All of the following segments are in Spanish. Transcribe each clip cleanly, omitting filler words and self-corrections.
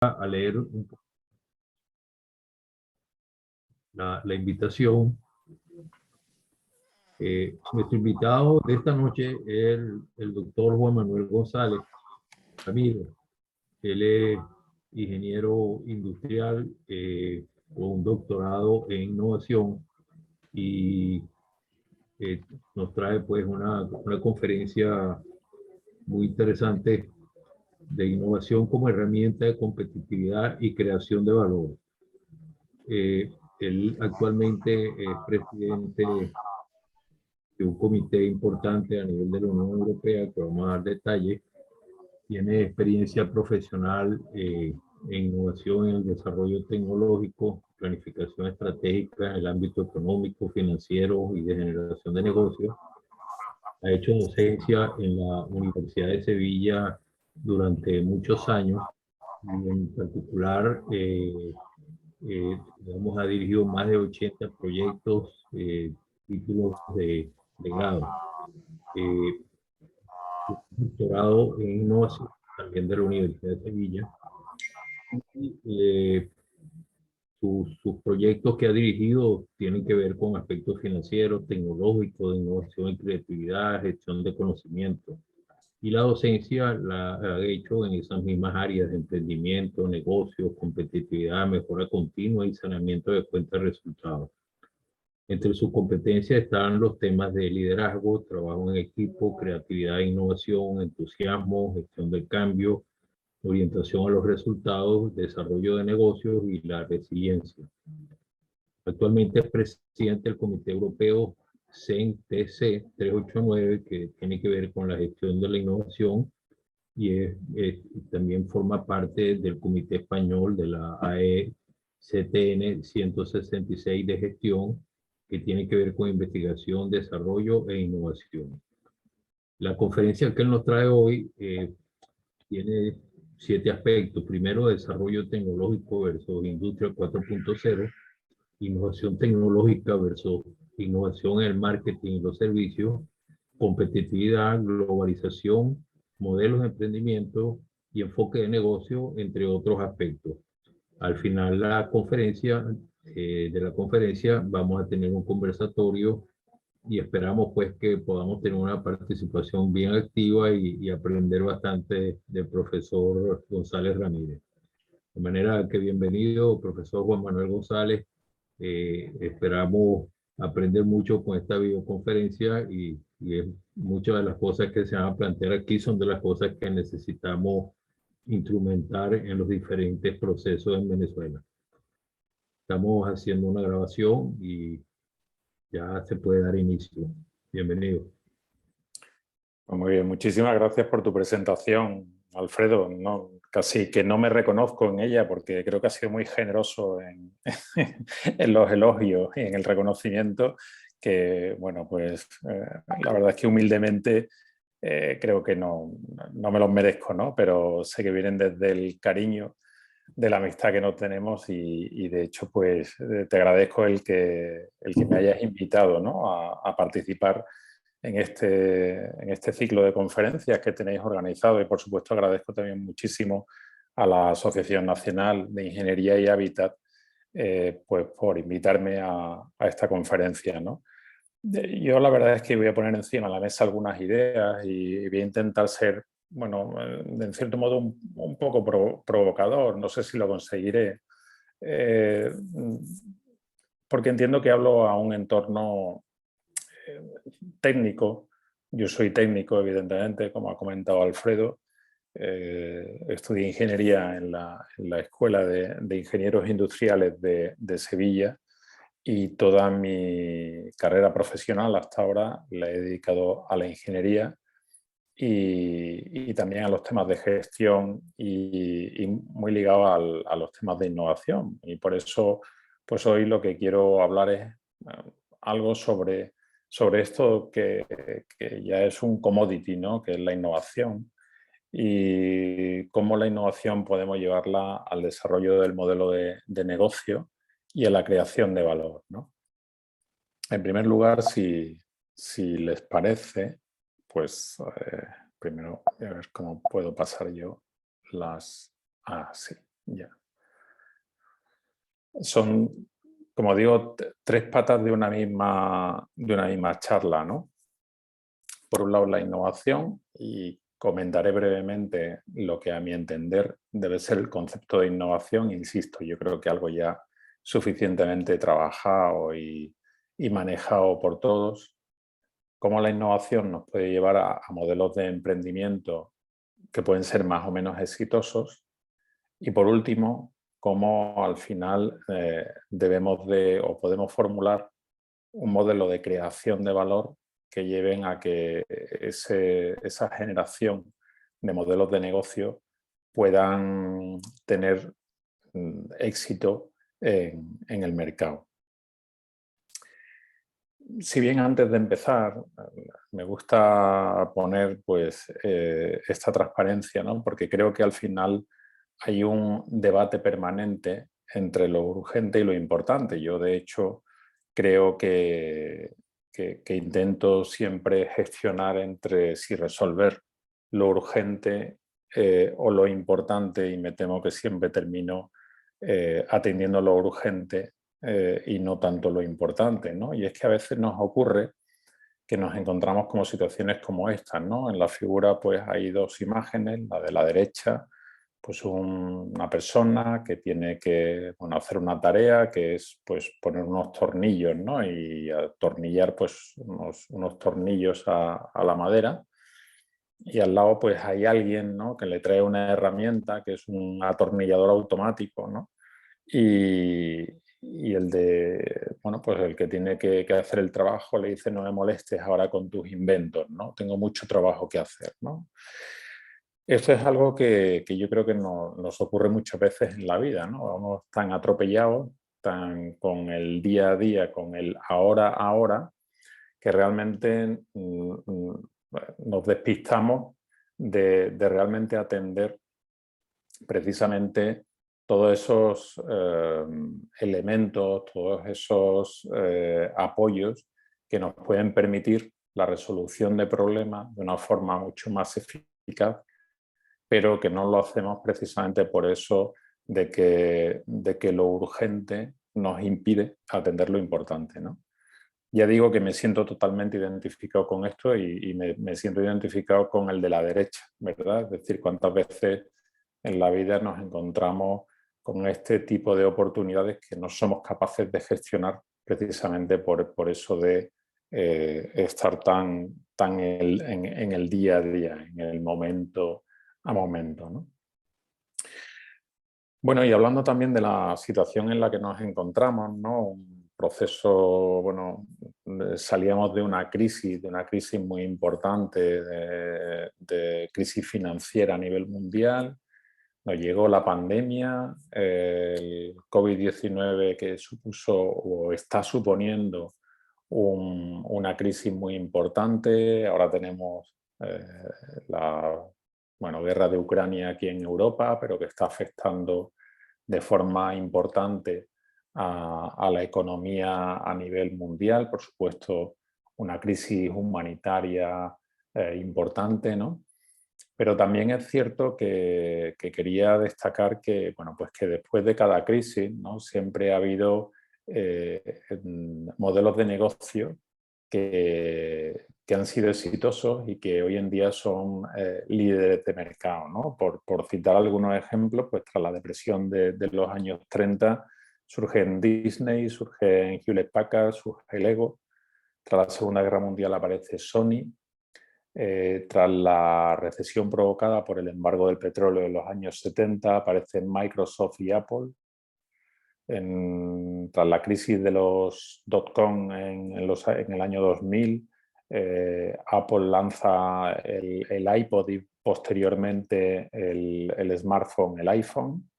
a leer un poco la invitación. Nuestro invitado de esta noche es el doctor Juan Manuel González Ramírez. Él es ingeniero industrial con un doctorado en innovación y nos trae pues una conferencia muy interesante de innovación como herramienta de competitividad y creación de valor. Él actualmente es presidente de un comité importante a nivel de la Unión Europea, que vamos a dar detalles. Tiene experiencia profesional en innovación en el desarrollo tecnológico, planificación estratégica en el ámbito económico, financiero y de generación de negocios. Ha hecho docencia en la Universidad de Sevilla durante muchos años y en particular ha dirigido más de 80 proyectos, títulos de grado. Doctorado en innovación también de la Universidad de Sevilla. Y, sus proyectos que ha dirigido tienen que ver con aspectos financieros, tecnológicos, de innovación y creatividad, gestión de conocimiento. Y la docencia la ha hecho en esas mismas áreas de emprendimiento, negocios, competitividad, mejora continua y saneamiento de cuentas de resultados. Entre sus competencias están los temas de liderazgo, trabajo en equipo, creatividad e innovación, entusiasmo, gestión del cambio, orientación a los resultados, desarrollo de negocios y la resiliencia. Actualmente es presidente del Comité Europeo CEN-TC 389, que tiene que ver con la gestión de la innovación, y también forma parte del Comité Español de la AECTN 166 de gestión, que tiene que ver con investigación, desarrollo e innovación. La conferencia que él nos trae hoy tiene 7 aspectos. Primero, desarrollo tecnológico versus industria 4.0, innovación tecnológica versus innovación en el marketing y los servicios, competitividad, globalización, modelos de emprendimiento y enfoque de negocio, entre otros aspectos. Al final de la conferencia vamos a tener un conversatorio y esperamos pues que podamos tener una participación bien activa y aprender bastante del profesor González Ramírez. De manera que bienvenido, profesor Juan Manuel González. Esperamos aprender mucho con esta videoconferencia y muchas de las cosas que se van a plantear aquí son de las cosas que necesitamos instrumentar en los diferentes procesos en Venezuela. Estamos haciendo una grabación y ya se puede dar inicio. Bienvenido. Muy bien, muchísimas gracias por tu presentación, Alfredo. No, casi que no me reconozco en ella porque creo que has sido muy generoso en, en los elogios y en el reconocimiento, que bueno, pues la verdad es que humildemente creo que no me los merezco, ¿no? Pero sé que vienen desde el cariño de la amistad que nos tenemos y de hecho pues te agradezco el que me hayas invitado, ¿no? a participar en este ciclo de conferencias que tenéis organizado, y por supuesto agradezco también muchísimo a la Asociación Nacional de Ingeniería y Hábitat pues por invitarme a esta conferencia, ¿no? Yo la verdad es que voy a poner encima de la mesa algunas ideas y voy a intentar ser, bueno, en cierto modo un poco provocador, no sé si lo conseguiré, porque entiendo que hablo a un entorno técnico. Yo soy técnico, evidentemente, como ha comentado Alfredo. Estudié ingeniería en la Escuela de Ingenieros Industriales de Sevilla, y toda mi carrera profesional hasta ahora la he dedicado a la ingeniería y también a los temas de gestión y muy ligado a los temas de innovación. Y por eso, pues hoy lo que quiero hablar es algo sobre esto que ya es un commodity, ¿no? Que es la innovación, y cómo la innovación podemos llevarla al desarrollo del modelo de negocio y a la creación de valor, ¿no? En primer lugar, si les parece, pues primero voy a ver cómo puedo pasar yo las... Ah, sí, Ya. Son, como digo, tres patas de una misma charla, ¿no? Por un lado, la innovación, y comentaré brevemente lo que a mi entender debe ser el concepto de innovación. Insisto, yo creo que algo ya suficientemente trabajado y manejado por todos. Cómo la innovación nos puede llevar a modelos de emprendimiento que pueden ser más o menos exitosos. Y por último, cómo al final debemos de o podemos formular un modelo de creación de valor que lleven a que esa generación de modelos de negocio puedan tener éxito en el mercado. Si bien antes de empezar me gusta poner pues, esta transparencia, ¿no? Porque creo que al final hay un debate permanente entre lo urgente y lo importante. Yo, de hecho, creo que intento siempre gestionar entre si resolver lo urgente o lo importante, y me temo que siempre termino atendiendo lo urgente y no tanto lo importante, ¿no? Y es que a veces nos ocurre que nos encontramos como situaciones como estas, ¿no? En la figura pues hay dos imágenes, la de la derecha, pues una persona que tiene que hacer una tarea que es pues poner unos tornillos, ¿no? Y atornillar pues unos tornillos a la madera, y al lado pues hay alguien, ¿no? Que le trae una herramienta que es un atornillador automático, ¿no? Y pues el que tiene que hacer el trabajo le dice: no me molestes ahora con tus inventos, ¿no? Tengo mucho trabajo que hacer, ¿no? Esto es algo que yo creo que nos ocurre muchas veces en la vida, ¿no? Vamos tan atropellados, tan con el día a día, con el ahora, que realmente nos despistamos de realmente atender precisamente todos esos elementos, todos esos apoyos que nos pueden permitir la resolución de problemas de una forma mucho más eficaz, pero que no lo hacemos precisamente por eso de que lo urgente nos impide atender lo importante, ¿no? Ya digo que me siento totalmente identificado con esto y me siento identificado con el de la derecha, ¿verdad? Es decir, cuántas veces en la vida nos encontramos con este tipo de oportunidades que no somos capaces de gestionar precisamente por eso de estar tan en el día a día, en el momento a momento, ¿no? Bueno, y hablando también de la situación en la que nos encontramos, ¿no? Un proceso, salíamos de una crisis muy importante, de crisis financiera a nivel mundial. Nos llegó la pandemia, el COVID-19, que supuso o está suponiendo una crisis muy importante. Ahora tenemos la guerra de Ucrania aquí en Europa, pero que está afectando de forma importante a la economía a nivel mundial. Por supuesto, una crisis humanitaria importante, ¿no? Pero también es cierto que quería destacar que, pues que después de cada crisis, ¿no? Siempre ha habido modelos de negocio que han sido exitosos y que hoy en día son líderes de mercado, ¿no? Por citar algunos ejemplos, pues tras la depresión de los años 30 surge en Disney, surge en Hewlett Packard, surge Lego. Tras la Segunda Guerra Mundial aparece Sony. Tras la recesión provocada por el embargo del petróleo en los años 70 aparecen Microsoft y Apple. Tras la crisis de los .com en el año 2000, Apple lanza el iPod y posteriormente el smartphone, el iPhone.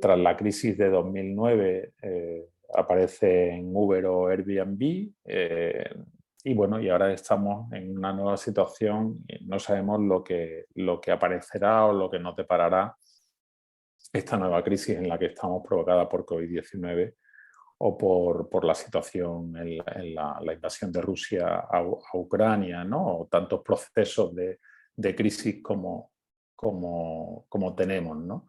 Tras la crisis de 2009 aparece en Uber o Airbnb. Y ahora estamos en una nueva situación y no sabemos lo que aparecerá o lo que nos deparará esta nueva crisis en la que estamos, provocada por COVID-19 o por la situación en la invasión de Rusia a Ucrania, ¿no? O tantos procesos de crisis como tenemos, ¿no?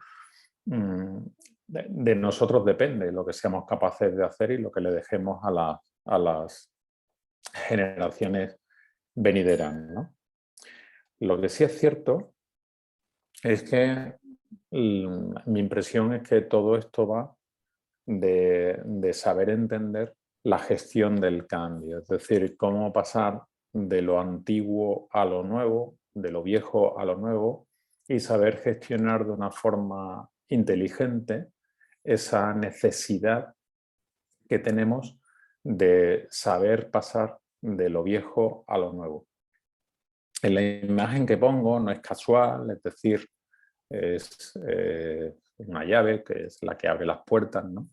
de nosotros depende lo que seamos capaces de hacer y lo que le dejemos a las generaciones venideras, ¿no? Lo que sí es cierto es que mi impresión es que todo esto va de saber entender la gestión del cambio, es decir, cómo pasar de lo antiguo a lo nuevo, de lo viejo a lo nuevo, y saber gestionar de una forma inteligente esa necesidad que tenemos de saber pasar de lo viejo a lo nuevo. En la imagen que pongo no es casual, es decir, es una llave que es la que abre las puertas, ¿no?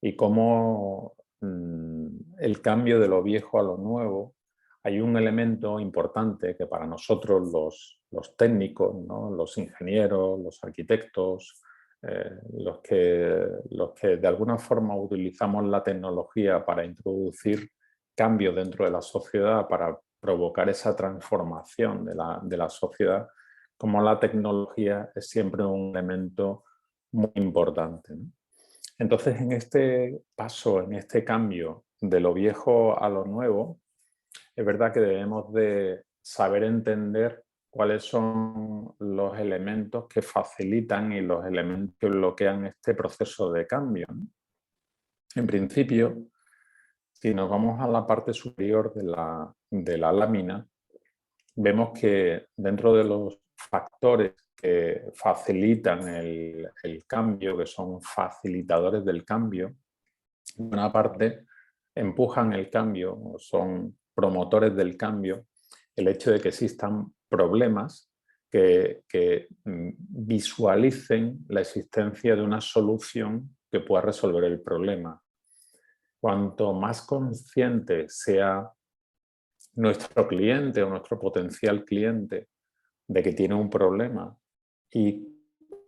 Y cómo el cambio de lo viejo a lo nuevo, hay un elemento importante que para nosotros los técnicos, ¿no? Los ingenieros, los arquitectos, los que de alguna forma utilizamos la tecnología para introducir cambios dentro de la sociedad, para provocar esa transformación de la sociedad, como la tecnología es siempre un elemento muy importante, ¿no? Entonces, en este paso, en este cambio de lo viejo a lo nuevo, es verdad que debemos de saber entender cuáles son los elementos que facilitan y los elementos que bloquean este proceso de cambio, ¿no? En principio, si nos vamos a la parte superior de la lámina, vemos que dentro de los factores que facilitan el cambio, que son facilitadores del cambio, una parte empujan el cambio, o son promotores del cambio, el hecho de que existan problemas que visualicen la existencia de una solución que pueda resolver el problema. Cuanto más consciente sea nuestro cliente o nuestro potencial cliente de que tiene un problema y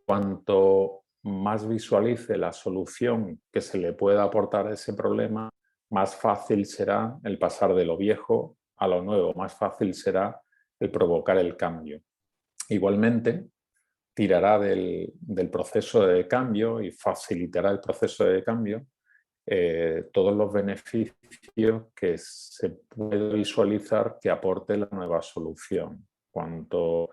cuanto más visualice la solución que se le pueda aportar a ese problema, más fácil será el pasar de lo viejo a lo nuevo, más fácil será el provocar el cambio. Igualmente, tirará del proceso de cambio y facilitará el proceso de cambio todos los beneficios que se puede visualizar que aporte la nueva solución. Cuanto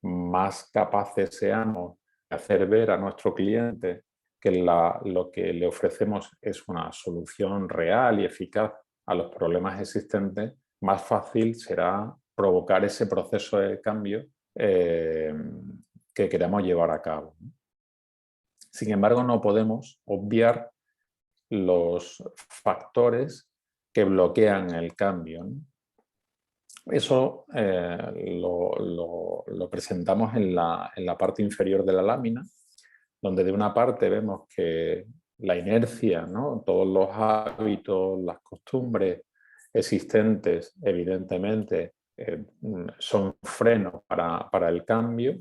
más capaces seamos de hacer ver a nuestro cliente que lo que le ofrecemos es una solución real y eficaz a los problemas existentes, más fácil será provocar ese proceso de cambio que queremos llevar a cabo. Sin embargo, no podemos obviar los factores que bloquean el cambio, ¿no? Eso lo presentamos en la parte inferior de la lámina, donde de una parte vemos que la inercia, ¿no? Todos los hábitos, las costumbres existentes, evidentemente, son frenos para el cambio.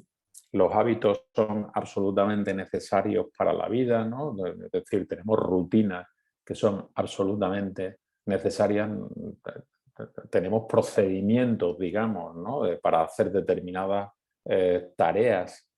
Los hábitos son absolutamente necesarios para la vida, ¿no? Es decir, tenemos rutinas que son absolutamente necesarias. Tenemos procedimientos, digamos, ¿no? Para hacer determinadas tareas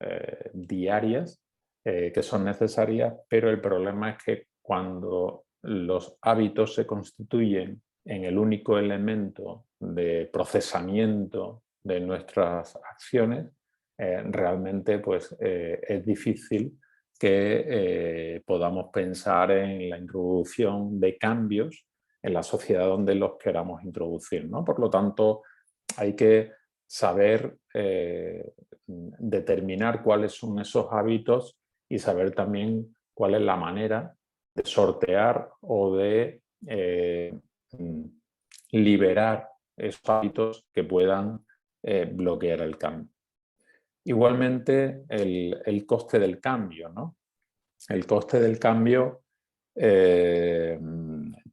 diarias que son necesarias, pero el problema es que cuando los hábitos se constituyen en el único elemento de procesamiento de nuestras acciones, realmente pues, es difícil que podamos pensar en la introducción de cambios en la sociedad donde los queramos introducir, ¿no? Por lo tanto, hay que saber determinar cuáles son esos hábitos y saber también cuál es la manera de sortear o de liberar esos hábitos que puedan bloquear el cambio. Igualmente, el coste del cambio, ¿no? El coste del cambio,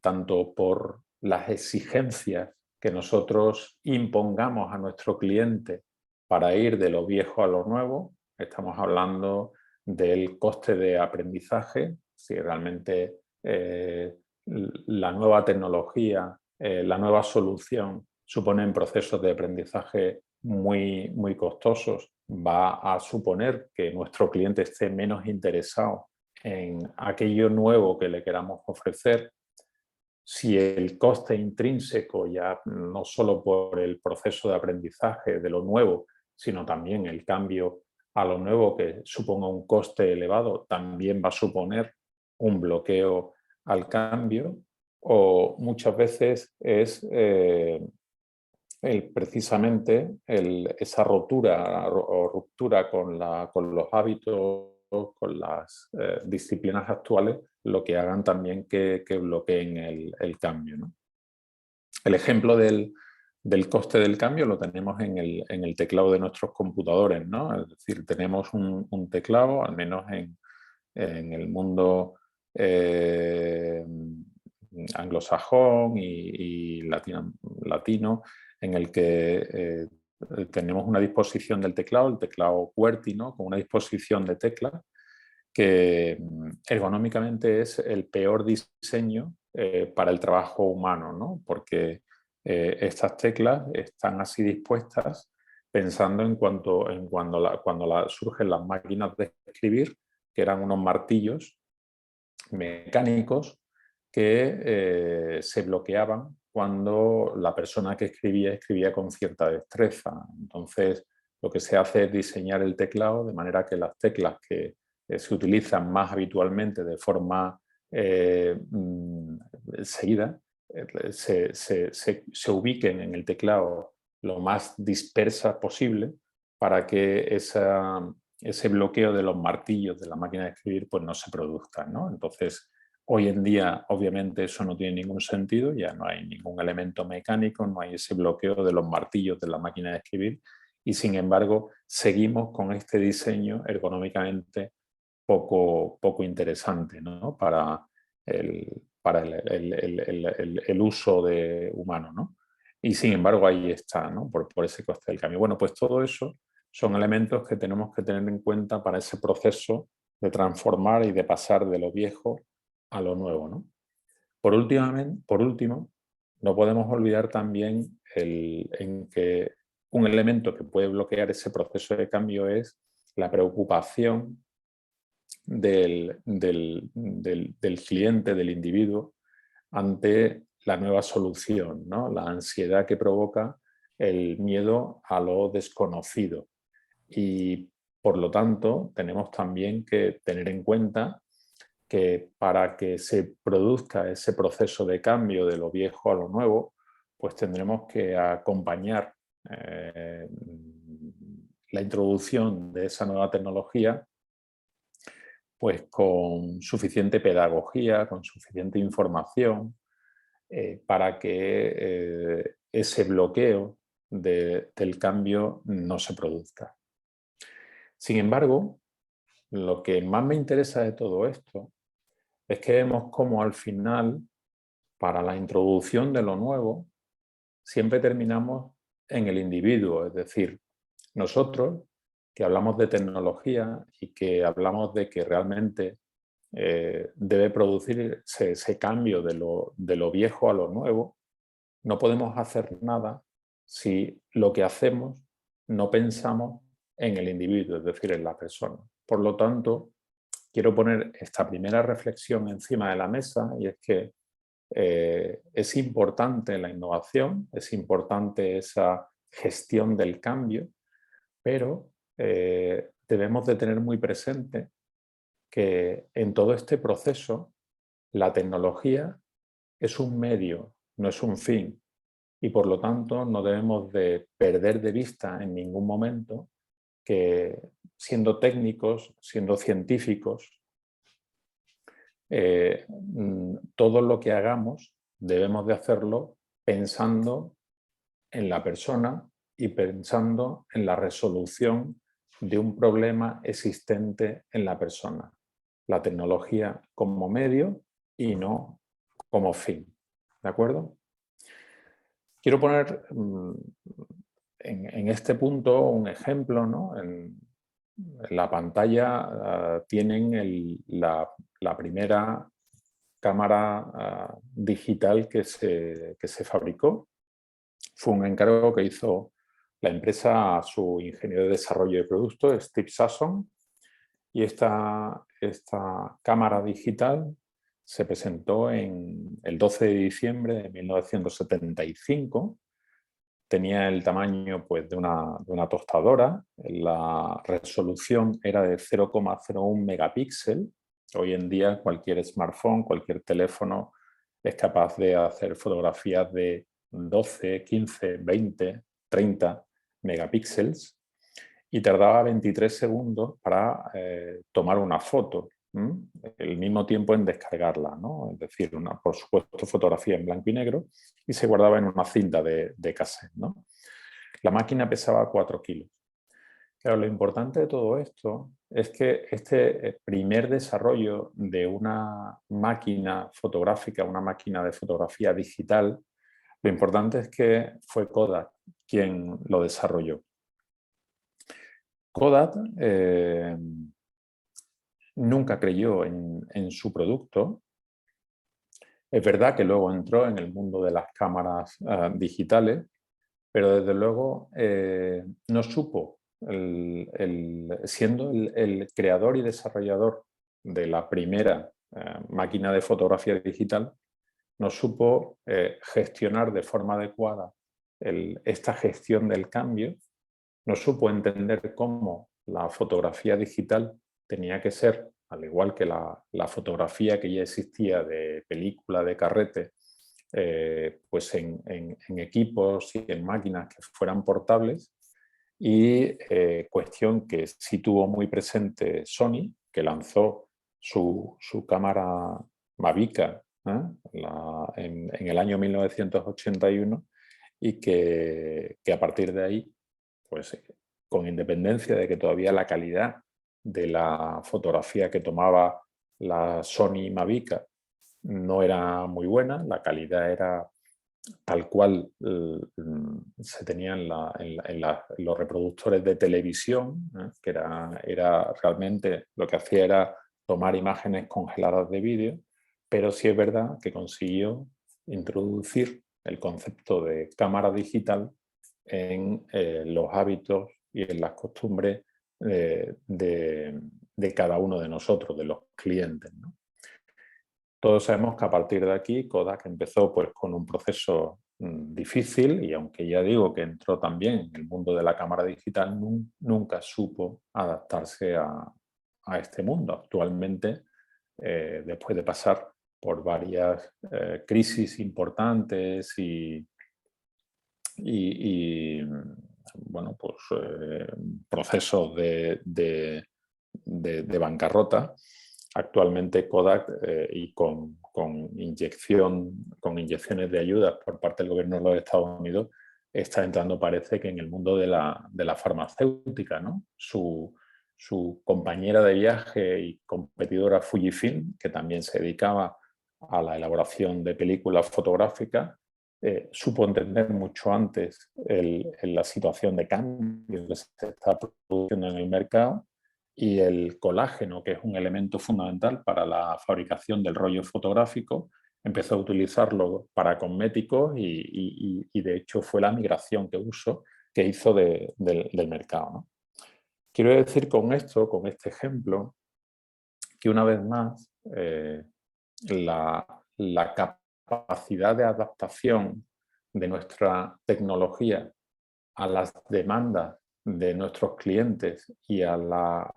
tanto por las exigencias que nosotros impongamos a nuestro cliente para ir de lo viejo a lo nuevo, estamos hablando del coste de aprendizaje, si realmente la nueva tecnología, la nueva solución suponen procesos de aprendizaje muy, muy costosos va a suponer que nuestro cliente esté menos interesado en aquello nuevo que le queramos ofrecer. Si el coste intrínseco, ya no solo por el proceso de aprendizaje de lo nuevo, sino también el cambio a lo nuevo que suponga un coste elevado, también va a suponer un bloqueo al cambio, o muchas veces es precisamente esa rotura o ruptura con los hábitos, con las disciplinas actuales, lo que hagan también que bloqueen el cambio, ¿no? El ejemplo del coste del cambio lo tenemos en el teclado de nuestros computadores, ¿no? Es decir, tenemos un teclado, al menos en el mundo anglosajón y latino, en el que tenemos una disposición del teclado, el teclado QWERTY, ¿no? Con una disposición de teclas que ergonómicamente es el peor diseño para el trabajo humano, ¿no? Porque estas teclas están así dispuestas pensando en cuando surgen las máquinas de escribir, que eran unos martillos mecánicos que se bloqueaban cuando la persona que escribía con cierta destreza. Entonces, lo que se hace es diseñar el teclado de manera que las teclas que se utilizan más habitualmente de forma seguida se ubiquen en el teclado lo más dispersas posible para que ese bloqueo de los martillos de la máquina de escribir pues no se produzca, ¿no? Entonces, hoy en día, obviamente, eso no tiene ningún sentido, ya no hay ningún elemento mecánico, no hay ese bloqueo de los martillos de la máquina de escribir y, sin embargo, seguimos con este diseño ergonómicamente poco interesante, ¿no? Para el uso humano, ¿no? Y, sin embargo, ahí está, ¿no? Por ese coste del cambio. Bueno, pues todo eso son elementos que tenemos que tener en cuenta para ese proceso de transformar y de pasar de lo viejo a lo nuevo, ¿no? Por último, no podemos olvidar también en que un elemento que puede bloquear ese proceso de cambio es la preocupación del cliente, del individuo, ante la nueva solución, ¿no? La ansiedad que provoca el miedo a lo desconocido. Y, por lo tanto, tenemos también que tener en cuenta que para que se produzca ese proceso de cambio de lo viejo a lo nuevo, pues tendremos que acompañar la introducción de esa nueva tecnología pues con suficiente pedagogía, con suficiente información para que ese bloqueo del cambio no se produzca. Sin embargo, lo que más me interesa de todo esto es que vemos cómo al final, para la introducción de lo nuevo, siempre terminamos en el individuo, es decir, nosotros que hablamos de tecnología y que hablamos de que realmente debe producirse ese cambio de lo viejo a lo nuevo, no podemos hacer nada si lo que hacemos no pensamos en el individuo, es decir, en la persona. Por lo tanto, quiero poner esta primera reflexión encima de la mesa y es que es importante la innovación, es importante esa gestión del cambio, pero debemos de tener muy presente que en todo este proceso la tecnología es un medio, no es un fin, y por lo tanto no debemos de perder de vista en ningún momento que, siendo técnicos, siendo científicos, todo lo que hagamos debemos de hacerlo pensando en la persona y pensando en la resolución de un problema existente en la persona. La tecnología como medio y no como fin. ¿De acuerdo? Quiero poner en este punto un ejemplo, ¿no? En la pantalla tienen la primera cámara digital que se fabricó. Fue un encargo que hizo La empresa, su ingeniero de desarrollo de producto es Steve Sasson, y esta cámara digital se presentó el 12 de diciembre de 1975. Tenía el tamaño, pues, de una tostadora. La resolución era de 0,01 megapíxeles. Hoy en día cualquier smartphone, cualquier teléfono es capaz de hacer fotografías de 12, 15, 20, 30 megapíxeles, y tardaba 23 segundos para tomar una foto, el mismo tiempo en descargarla, ¿no? Es decir, por supuesto, fotografía en blanco y negro, y se guardaba en una cinta de cassette, ¿no? La máquina pesaba 4 kilos. Claro, lo importante de todo esto es que este primer desarrollo de una máquina fotográfica, una máquina de fotografía digital, lo importante es que fue Kodak quien lo desarrolló. Kodak nunca creyó en su producto. Es verdad que luego entró en el mundo de las cámaras digitales, pero desde luego no supo, siendo el creador y desarrollador de la primera máquina de fotografía digital, no supo gestionar de forma adecuada esta gestión del cambio, no supo entender cómo la fotografía digital tenía que ser, al igual que la fotografía que ya existía de película, de carrete, pues en equipos y en máquinas que fueran portables. Y cuestión que sí tuvo muy presente Sony, que lanzó su cámara Mavica en el año 1981, y que a partir de ahí, pues con independencia de que todavía la calidad de la fotografía que tomaba la Sony Mavica no era muy buena, la calidad era tal cual se tenía en los reproductores de televisión, que era realmente lo que hacía era tomar imágenes congeladas de vídeo, pero sí es verdad que consiguió introducir el concepto de cámara digital en los hábitos y en las costumbres de cada uno de nosotros, de los clientes, ¿no? Todos sabemos que a partir de aquí Kodak empezó, pues, con un proceso difícil, y aunque ya digo que entró también en el mundo de la cámara digital, nunca supo adaptarse a este mundo. Actualmente, después de pasar por varias crisis importantes y bueno, pues, procesos de bancarrota, actualmente Kodak, y con inyecciones de ayudas por parte del gobierno de los Estados Unidos, está entrando, parece que, en el mundo de la farmacéutica, ¿no? Su compañera de viaje y competidora Fujifilm, que también se dedicaba a la elaboración de películas fotográficas, supo entender mucho antes la situación de cambio que se está produciendo en el mercado, y el colágeno, que es un elemento fundamental para la fabricación del rollo fotográfico, empezó a utilizarlo para cosméticos, y de hecho fue la migración que hizo del mercado, ¿no? Quiero decir con esto, con este ejemplo, que una vez más la capacidad de adaptación de nuestra tecnología a las demandas de nuestros clientes y a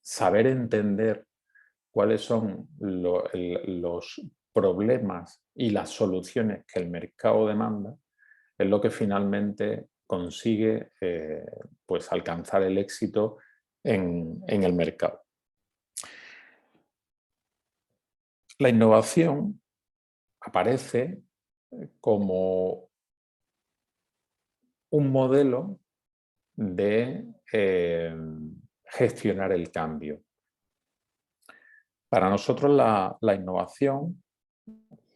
saber entender cuáles son los problemas y las soluciones que el mercado demanda, es lo que finalmente consigue pues alcanzar el éxito en el mercado. La innovación aparece como un modelo de gestionar el cambio. Para nosotros la innovación,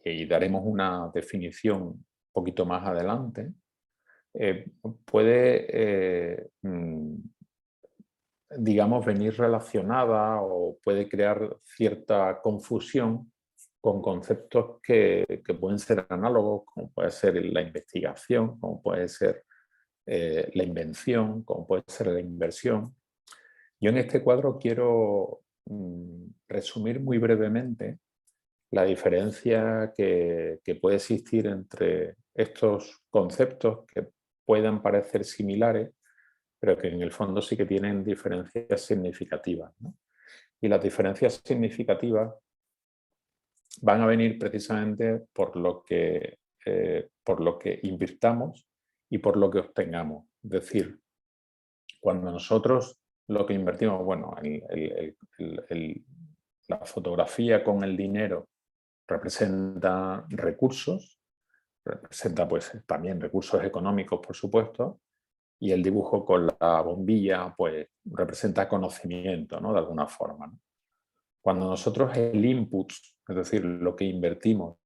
y daremos una definición un poquito más adelante, puede, digamos, venir relacionada o puede crear cierta confusión con conceptos que pueden ser análogos, como puede ser la investigación, como puede ser la invención, como puede ser la inversión. Yo en este cuadro quiero resumir muy brevemente la diferencia que puede existir entre estos conceptos que puedan parecer similares, pero que en el fondo sí que tienen diferencias significativas, ¿no? Y las diferencias significativas van a venir precisamente por lo que invirtamos y por lo que obtengamos. Es decir, cuando nosotros lo que invertimos, bueno, la fotografía con el dinero representa recursos, representa pues también recursos económicos, por supuesto, y el dibujo con la bombilla pues representa conocimiento, ¿no? De alguna forma, ¿no? Cuando nosotros el input, es decir, lo que invertimos,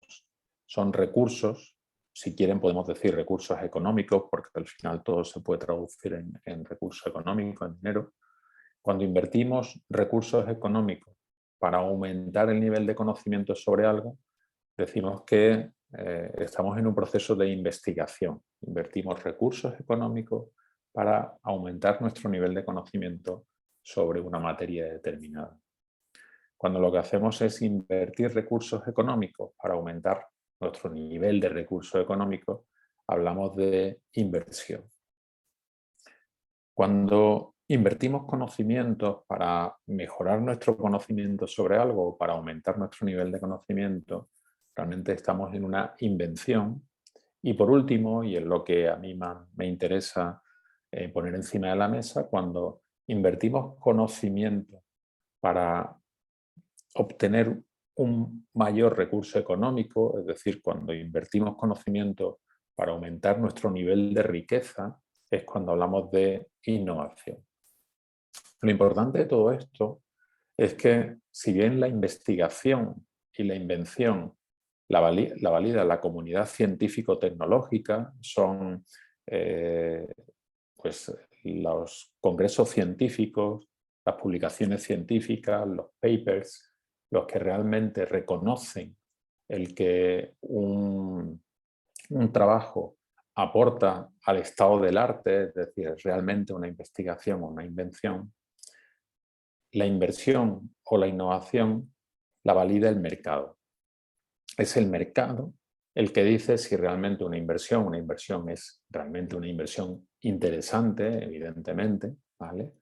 son recursos, si quieren podemos decir recursos económicos, porque al final todo se puede traducir en recursos económicos, en dinero. Cuando invertimos recursos económicos para aumentar el nivel de conocimiento sobre algo, decimos que estamos en un proceso de investigación. Invertimos recursos económicos para aumentar nuestro nivel de conocimiento sobre una materia determinada. Cuando lo que hacemos es invertir recursos económicos para aumentar nuestro nivel de recursos económicos, hablamos de inversión. Cuando invertimos conocimientos para mejorar nuestro conocimiento sobre algo o para aumentar nuestro nivel de conocimiento, realmente estamos en una invención. Y por último, y es lo que a mí me interesa poner encima de la mesa, cuando invertimos conocimiento para obtener un mayor recurso económico, es decir, cuando invertimos conocimiento para aumentar nuestro nivel de riqueza, es cuando hablamos de innovación. Lo importante de todo esto es que, si bien la investigación y la invención la valida la comunidad científico-tecnológica, son pues, los congresos científicos, las publicaciones científicas, los papers, los que realmente reconocen el que un trabajo aporta al estado del arte, es decir, es realmente una investigación o una invención. La inversión o la innovación la valida el mercado. Es el mercado el que dice si realmente una inversión es realmente una inversión interesante, evidentemente, ¿vale?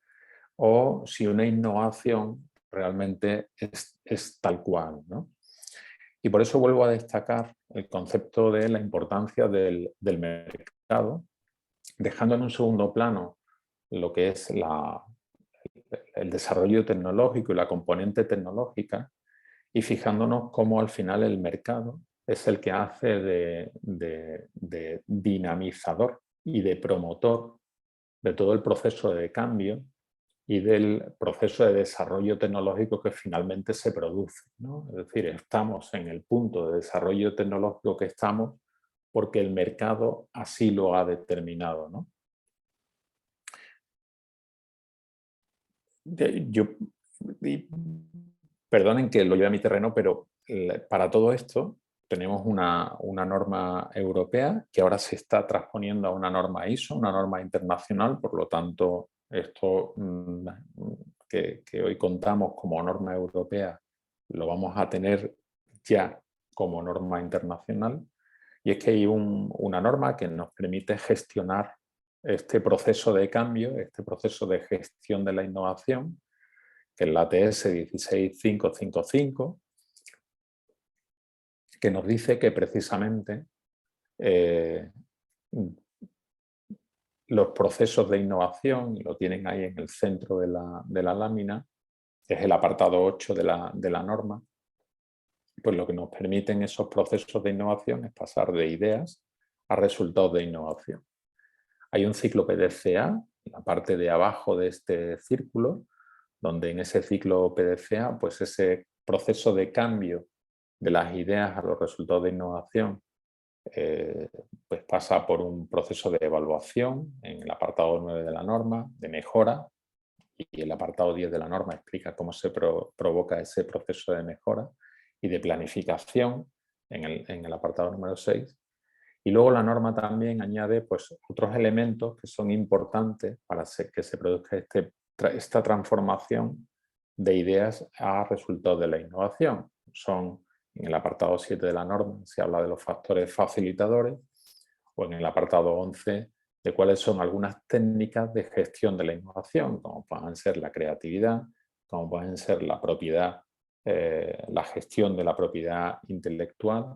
O si una innovación realmente es tal cual, ¿no? Y por eso vuelvo a destacar el concepto de la importancia del mercado, dejando en un segundo plano lo que es el desarrollo tecnológico y la componente tecnológica, y fijándonos cómo al final el mercado es el que hace de dinamizador y de promotor de todo el proceso de cambio y del proceso de desarrollo tecnológico que finalmente se produce, ¿no? Es decir, estamos en el punto de desarrollo tecnológico que estamos porque el mercado así lo ha determinado, ¿no? Yo, perdonen que lo lleve a mi terreno, pero para todo esto tenemos una norma europea que ahora se está transponiendo a una norma ISO, una norma internacional. Por lo tanto, esto que hoy contamos como norma europea lo vamos a tener ya como norma internacional. Y es que hay una norma que nos permite gestionar este proceso de cambio, este proceso de gestión de la innovación, que es la ATS 16555, que nos dice que precisamente los procesos de innovación, y lo tienen ahí en el centro de la lámina, que es el apartado 8 de la norma, pues lo que nos permiten esos procesos de innovación es pasar de ideas a resultados de innovación. Hay un ciclo PDCA, en la parte de abajo de este círculo, donde en ese ciclo PDCA, pues ese proceso de cambio de las ideas a los resultados de innovación, pues pasa por un proceso de evaluación en el apartado 9 de la norma, de mejora, y el apartado 10 de la norma explica cómo se provoca ese proceso de mejora, y de planificación en el apartado número 6. Y luego la norma también añade pues, otros elementos que son importantes para que se produzca esta transformación de ideas a resultados de la innovación. Son en el apartado 7 de la norma se habla de los factores facilitadores, o en el apartado 11 de cuáles son algunas técnicas de gestión de la innovación, como pueden ser la creatividad, como pueden ser la propiedad, la gestión de la propiedad intelectual,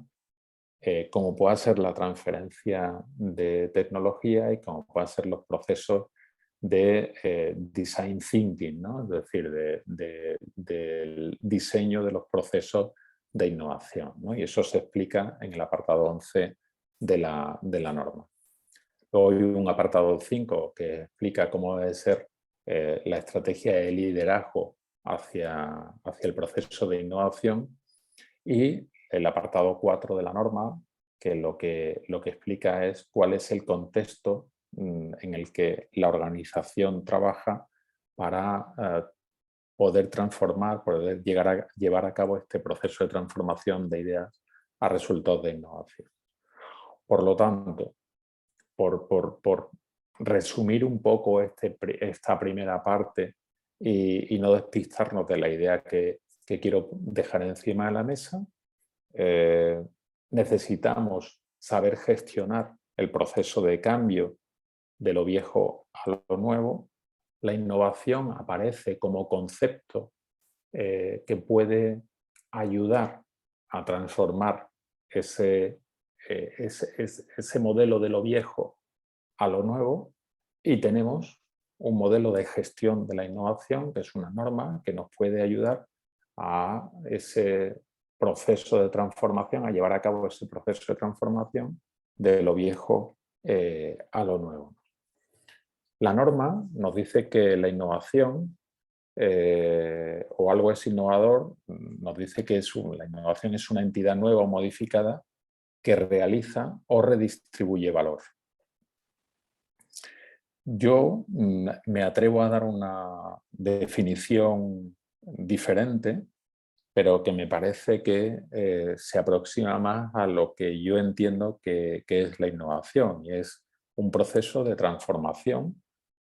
como pueda ser la transferencia de tecnología y como puedan ser los procesos de design thinking, ¿no? Es decir, del diseño de los procesos de innovación, ¿no? Y eso se explica en el apartado 11 de la norma. Luego hay un apartado 5 que explica cómo debe ser la estrategia de liderazgo hacia el proceso de innovación, y el apartado 4 de la norma que lo que explica es cuál es el contexto en el que la organización trabaja para poder transformar, poder llevar a cabo este proceso de transformación de ideas a resultados de innovación. Por lo tanto, por resumir un poco esta primera parte y no despistarnos de la idea que quiero dejar encima de la mesa, necesitamos saber gestionar el proceso de cambio de lo viejo a lo nuevo. La innovación aparece como concepto que puede ayudar a transformar ese modelo de lo viejo a lo nuevo, y tenemos un modelo de gestión de la innovación, que es una norma que nos puede ayudar a ese proceso de transformación, a llevar a cabo ese proceso de transformación de lo viejo a lo nuevo. La norma nos dice que la innovación o algo es innovador, nos dice que la innovación es una entidad nueva o modificada que realiza o redistribuye valor. Yo me atrevo a dar una definición diferente, pero que me parece que se aproxima más a lo que yo entiendo que es la innovación, y es un proceso de transformación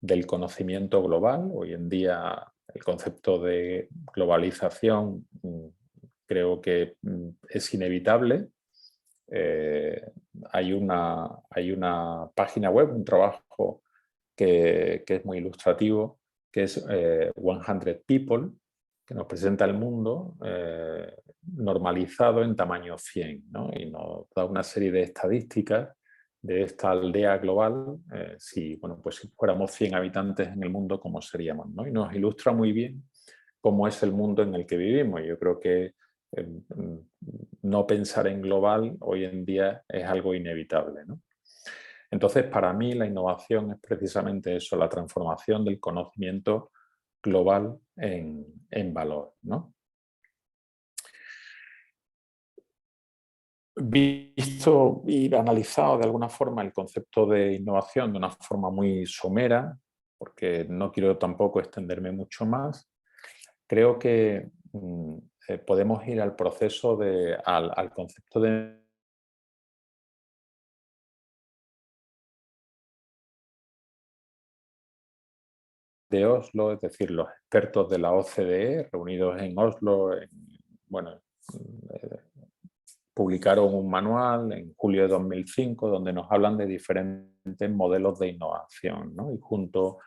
del conocimiento global. Hoy en día el concepto de globalización creo que es inevitable. Hay una página web, un trabajo que es muy ilustrativo, que es 100 People, que nos presenta el mundo normalizado en tamaño 100, ¿no? Y nos da una serie de estadísticas de esta aldea global. Si fuéramos 100 habitantes en el mundo, ¿cómo seríamos, ¿no? Y nos ilustra muy bien cómo es el mundo en el que vivimos. Yo creo que no pensar en global hoy en día es algo inevitable, ¿no? Entonces, para mí la innovación es precisamente eso, la transformación del conocimiento global en valor, ¿no? Visto y analizado de alguna forma el concepto de innovación de una forma muy somera, porque no quiero tampoco extenderme mucho más, creo que podemos ir al proceso al concepto de Oslo, es decir, los expertos de la OCDE reunidos en Oslo, publicaron un manual en julio de 2005 donde nos hablan de diferentes modelos de innovación, ¿no? Y junto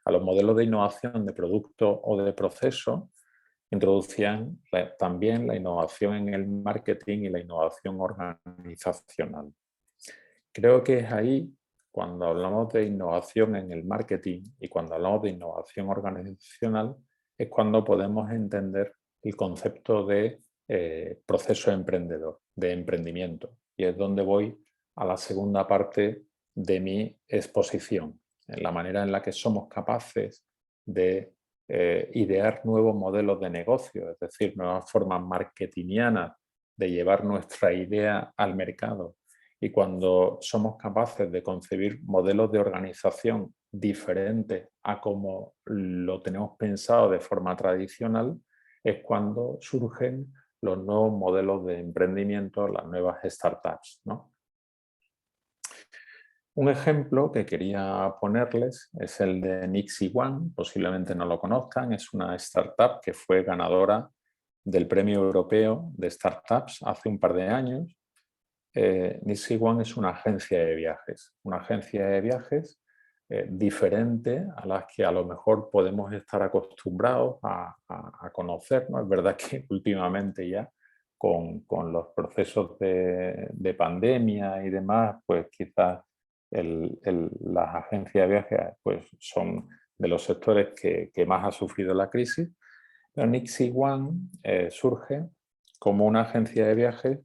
a los modelos de innovación de producto o de proceso, introducían también la innovación en el marketing y la innovación organizacional. Creo que es ahí cuando hablamos de innovación en el marketing y cuando hablamos de innovación organizacional, es cuando podemos entender el concepto de proceso emprendedor, de emprendimiento. Y es donde voy a la segunda parte de mi exposición, en la manera en la que somos capaces de idear nuevos modelos de negocio, es decir, nuevas formas marketingianas de llevar nuestra idea al mercado. Y cuando somos capaces de concebir modelos de organización diferentes a como lo tenemos pensado de forma tradicional, es cuando surgen los nuevos modelos de emprendimiento, las nuevas startups, ¿no? Un ejemplo que quería ponerles es el de Nixie One, posiblemente no lo conozcan, es una startup que fue ganadora del Premio Europeo de Startups hace un par de años. Nixie One es una agencia de viajes diferente a las que a lo mejor podemos estar acostumbrados a conocer, ¿no? Es verdad que últimamente ya con los procesos de pandemia y demás, pues quizás las agencias de viajes pues, son de los sectores que más ha sufrido la crisis. Pero Nixie One surge como una agencia de viajes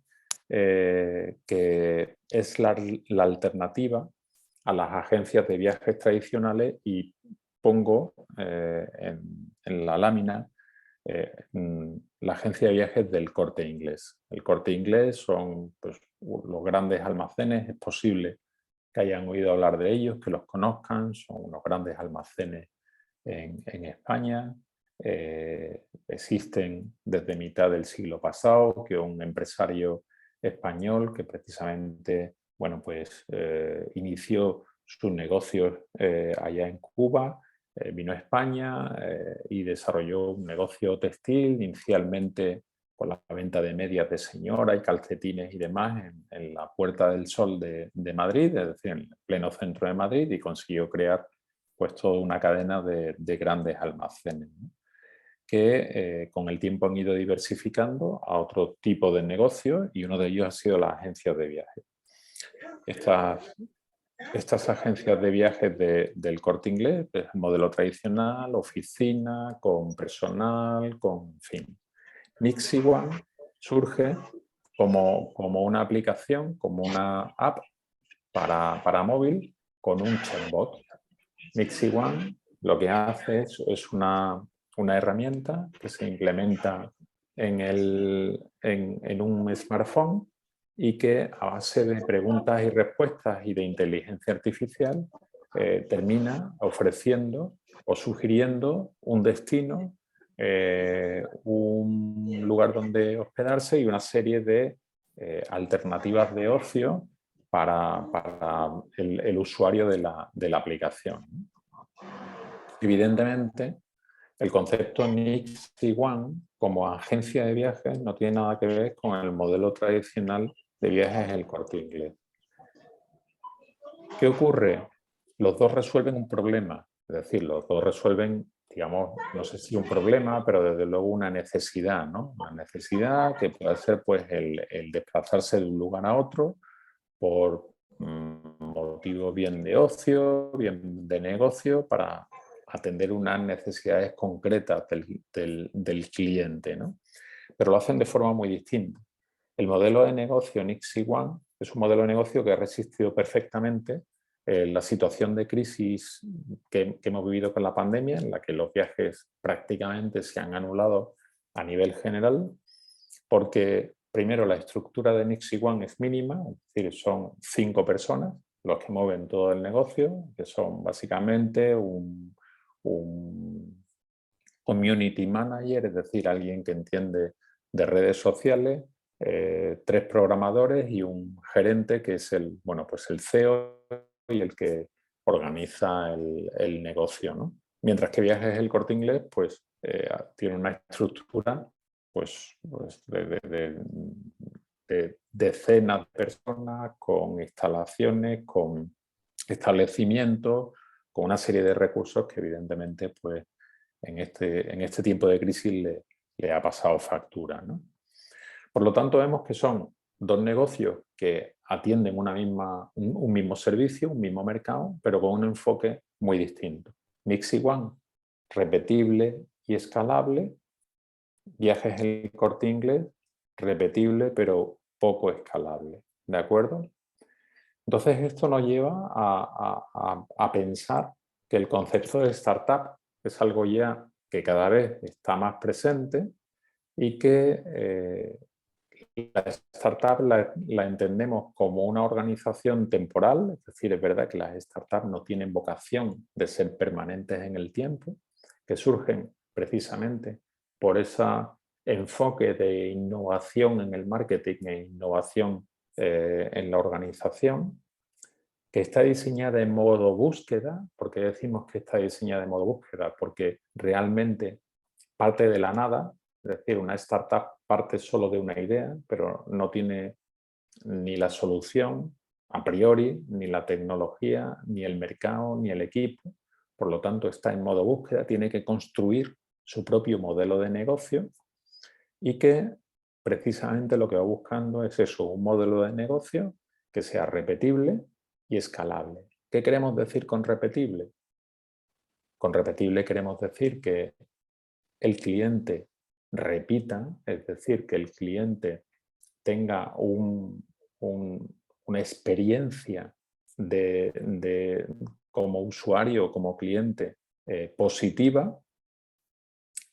que es la alternativa a las agencias de viajes tradicionales, y pongo en la lámina la agencia de viajes del Corte Inglés. El Corte Inglés son pues, los grandes almacenes, es posible que hayan oído hablar de ellos, que los conozcan, son unos grandes almacenes en España. Existen desde mitad del siglo pasado, que un empresario español que precisamente bueno, pues, inició sus negocios allá en Cuba, vino a España y desarrolló un negocio textil, inicialmente con la venta de medias de señora y calcetines y demás en la Puerta del Sol de Madrid, es decir, en el pleno centro de Madrid, y consiguió crear pues toda una cadena de grandes almacenes, ¿no? Que con el tiempo han ido diversificando a otro tipo de negocios, y uno de ellos ha sido las agencias de viajes. Estas agencias de viajes del Corte Inglés, el modelo tradicional, oficina, con personal, con fin. Nixie One surge como una aplicación, como una app para móvil con un chatbot. Nixie One lo que hace es una herramienta que se implementa en un smartphone, y que a base de preguntas y respuestas y de inteligencia artificial termina ofreciendo o sugiriendo un destino, un lugar donde hospedarse y una serie de alternativas de ocio para el usuario de la aplicación. Evidentemente, el concepto Nixie One como agencia de viajes no tiene nada que ver con el modelo tradicional de viajes El Corte Inglés. ¿Qué ocurre? Los dos resuelven un problema, es decir, los dos resuelven, digamos, no sé si un problema, pero desde luego una necesidad, ¿no? Una necesidad que puede ser pues, el desplazarse de un lugar a otro por motivos bien de ocio, bien de negocio, para atender unas necesidades concretas del cliente, ¿no? Pero lo hacen de forma muy distinta. El modelo de negocio Nixie One es un modelo de negocio que ha resistido perfectamente la situación de crisis que hemos vivido con la pandemia, en la que los viajes prácticamente se han anulado a nivel general, porque primero la estructura de Nixie One es mínima, es decir, son 5 personas los que mueven todo el negocio, que son básicamente un community manager, es decir, alguien que entiende de redes sociales, 3 programadores y un gerente que es el CEO y el que organiza el negocio, ¿no? Mientras que Viajes El Corte Inglés pues, tiene una estructura pues de decenas de personas, con instalaciones, con establecimientos, con una serie de recursos que evidentemente pues, en este tiempo de crisis le ha pasado factura, ¿no? Por lo tanto, vemos que son 2 negocios que atienden un mismo servicio, un mismo mercado, pero con un enfoque muy distinto. Nixie One, repetible y escalable. Viajes El Corte Inglés, repetible pero poco escalable. ¿De acuerdo? Entonces, esto nos lleva a pensar que el concepto de startup es algo ya que cada vez está más presente, y que la startup la entendemos como una organización temporal, es decir, es verdad que las startups no tienen vocación de ser permanentes en el tiempo, que surgen precisamente por esa enfoque de innovación en el marketing e innovación en la organización, que está diseñada en modo búsqueda. ¿Por qué decimos que está diseñada en modo búsqueda? Porque realmente parte de la nada, es decir, una startup parte solo de una idea, pero no tiene ni la solución a priori, ni la tecnología, ni el mercado, ni el equipo. Por lo tanto, está en modo búsqueda, tiene que construir su propio modelo de negocio y que precisamente lo que va buscando es eso, un modelo de negocio que sea repetible y escalable. ¿Qué queremos decir con repetible? Con repetible queremos decir que el cliente repita, es decir, que el cliente tenga una experiencia como usuario, como cliente positiva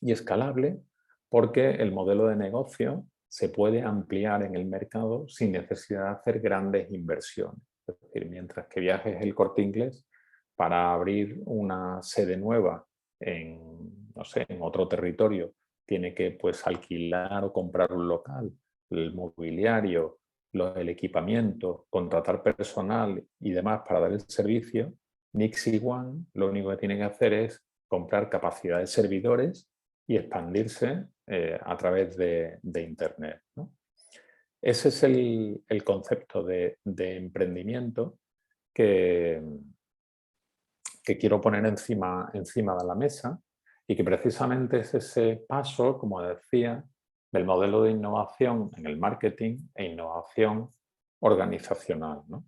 y escalable, porque el modelo de negocio se puede ampliar en el mercado sin necesidad de hacer grandes inversiones. Es decir, mientras que Viajes El Corte Inglés, para abrir una sede nueva no sé, en otro territorio, tiene que pues, alquilar o comprar un local, el mobiliario, el equipamiento, contratar personal y demás para dar el servicio. Nixie One lo único que tiene que hacer es comprar capacidad de servidores y expandirse a través de Internet, ¿no? Ese es el concepto de emprendimiento que quiero poner encima de la mesa y que precisamente es ese paso, como decía, del modelo de innovación en el marketing e innovación organizacional, ¿no?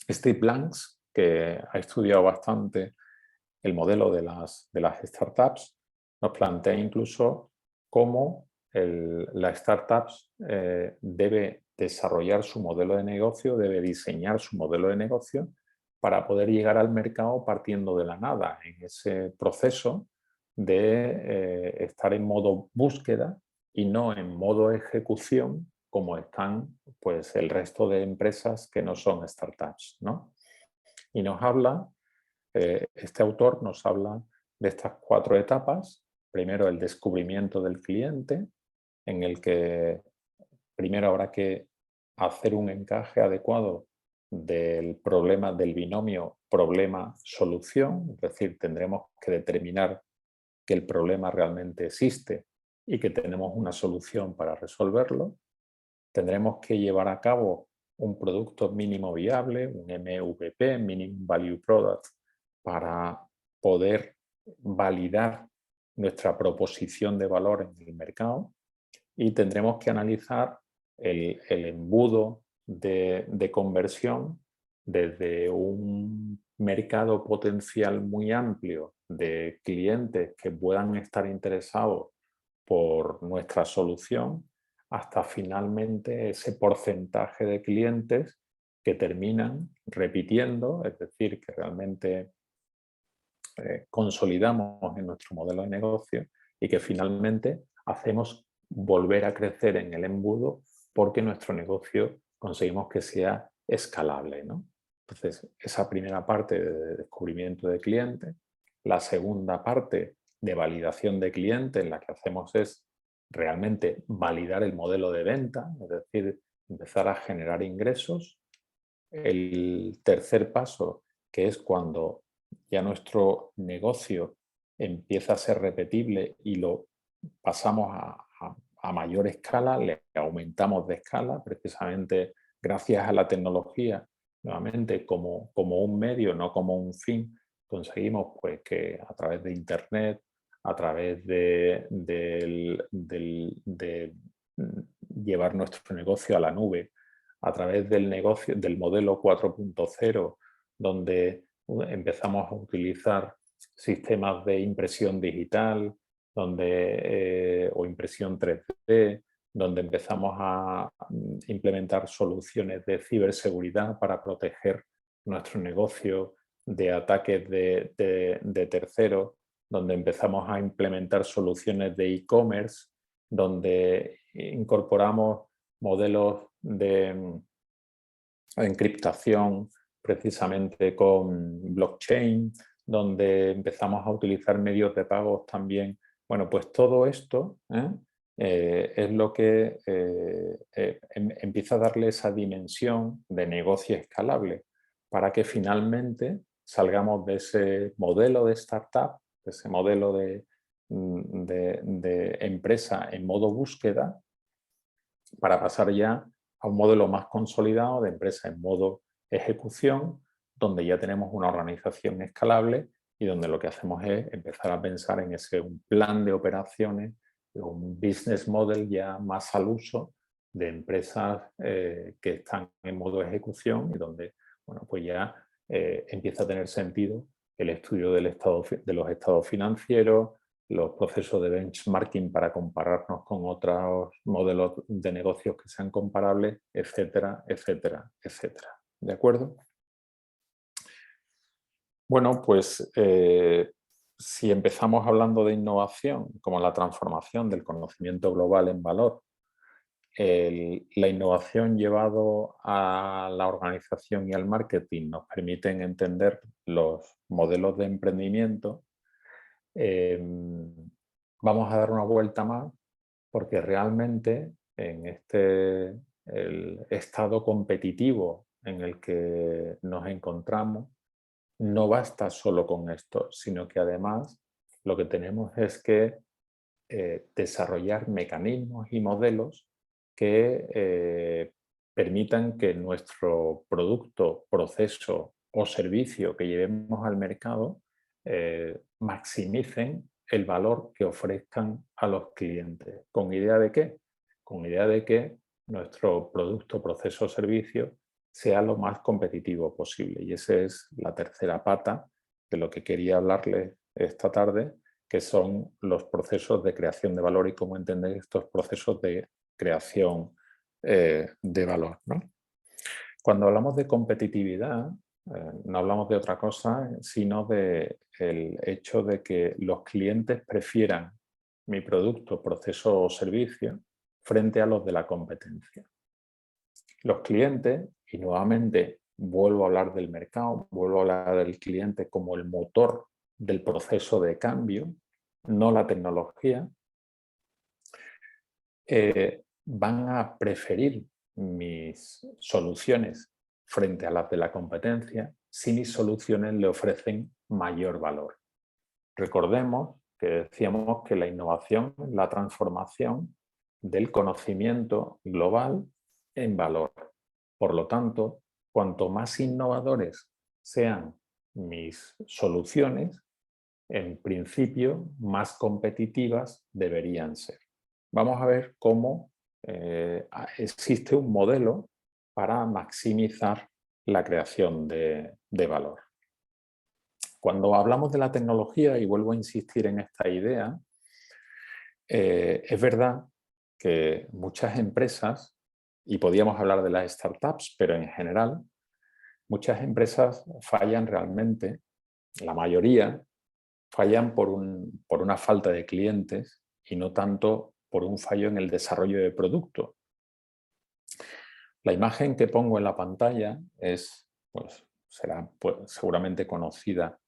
Steve Blanks, que ha estudiado bastante el modelo de las startups, nos plantea incluso cómo la startups debe desarrollar su modelo de negocio, debe diseñar su modelo de negocio para poder llegar al mercado partiendo de la nada, en ese proceso de estar en modo búsqueda y no en modo ejecución como están pues, el resto de empresas que no son startups, ¿no? Y nos habla este autor nos habla de estas 4 etapas. Primero, el descubrimiento del cliente, en el que primero habrá que hacer un encaje adecuado del problema del binomio problema-solución, es decir, tendremos que determinar que el problema realmente existe y que tenemos una solución para resolverlo. Tendremos que llevar a cabo un producto mínimo viable, un MVP, Minimum Value Product, para poder validar nuestra proposición de valor en el mercado, y tendremos que analizar el embudo de conversión desde un mercado potencial muy amplio de clientes que puedan estar interesados por nuestra solución hasta finalmente ese porcentaje de clientes que terminan repitiendo, es decir, que realmente consolidamos en nuestro modelo de negocio y que finalmente hacemos volver a crecer en el embudo porque nuestro negocio conseguimos que sea escalable, ¿no? Entonces, esa primera parte de descubrimiento de cliente, la segunda parte de validación de cliente, en la que hacemos es realmente validar el modelo de venta, es decir, empezar a generar ingresos. El tercer paso, que es cuando ya nuestro negocio empieza a ser repetible y lo pasamos a mayor escala, le aumentamos de escala, precisamente gracias a la tecnología, nuevamente como un medio, no como un fin, conseguimos pues, que a través de Internet, a través de llevar nuestro negocio a la nube, a través del modelo 4.0, donde empezamos a utilizar sistemas de impresión digital o impresión 3D, donde empezamos a implementar soluciones de ciberseguridad para proteger nuestro negocio de ataques de terceros, donde empezamos a implementar soluciones de e-commerce, donde incorporamos modelos de encriptación precisamente con blockchain, donde empezamos a utilizar medios de pagos también. Bueno, pues todo esto es lo que empieza a darle esa dimensión de negocio escalable para que finalmente salgamos de ese modelo de startup, de ese modelo de empresa en modo búsqueda, para pasar ya a un modelo más consolidado de empresa en modo ejecución, donde ya tenemos una organización escalable y donde lo que hacemos es empezar a pensar en un plan de operaciones, un business model ya más al uso de empresas que están en modo ejecución y donde, bueno, pues ya empieza a tener sentido el estudio de los estados financieros, los procesos de benchmarking para compararnos con otros modelos de negocios que sean comparables, etcétera, etcétera, etcétera. ¿De acuerdo? Bueno, pues si empezamos hablando de innovación, como la transformación del conocimiento global en valor, la innovación llevado a la organización y al marketing nos permiten entender los modelos de emprendimiento. Vamos a dar una vuelta más porque realmente en el estado competitivo en el que nos encontramos no basta solo con esto, sino que además lo que tenemos es que desarrollar mecanismos y modelos que permitan que nuestro producto, proceso o servicio que llevemos al mercado maximicen el valor que ofrezcan a los clientes. ¿Con idea de qué? Con idea de que nuestro producto, proceso o servicio sea lo más competitivo posible. Y esa es la tercera pata de lo que quería hablarles esta tarde, que son los procesos de creación de valor y cómo entender estos procesos de creación de valor, ¿no? Cuando hablamos de competitividad, no hablamos de otra cosa, sino del hecho de que los clientes prefieran mi producto, proceso o servicio frente a los de la competencia. Los clientes, y nuevamente vuelvo a hablar del mercado, vuelvo a hablar del cliente como el motor del proceso de cambio, no la tecnología, van a preferir mis soluciones frente a las de la competencia si mis soluciones le ofrecen mayor valor. Recordemos que decíamos que la innovación es la transformación del conocimiento global en valor. Por lo tanto, cuanto más innovadores sean mis soluciones, en principio, más competitivas deberían ser. Vamos a ver cómo existe un modelo para maximizar la creación de valor. Cuando hablamos de la tecnología, y vuelvo a insistir en esta idea, es verdad que muchas empresas, y podríamos hablar de las startups, pero en general, muchas empresas fallan realmente, la mayoría, fallan por una falta de clientes y no tanto por un fallo en el desarrollo de producto. La imagen que pongo en la pantalla será seguramente conocida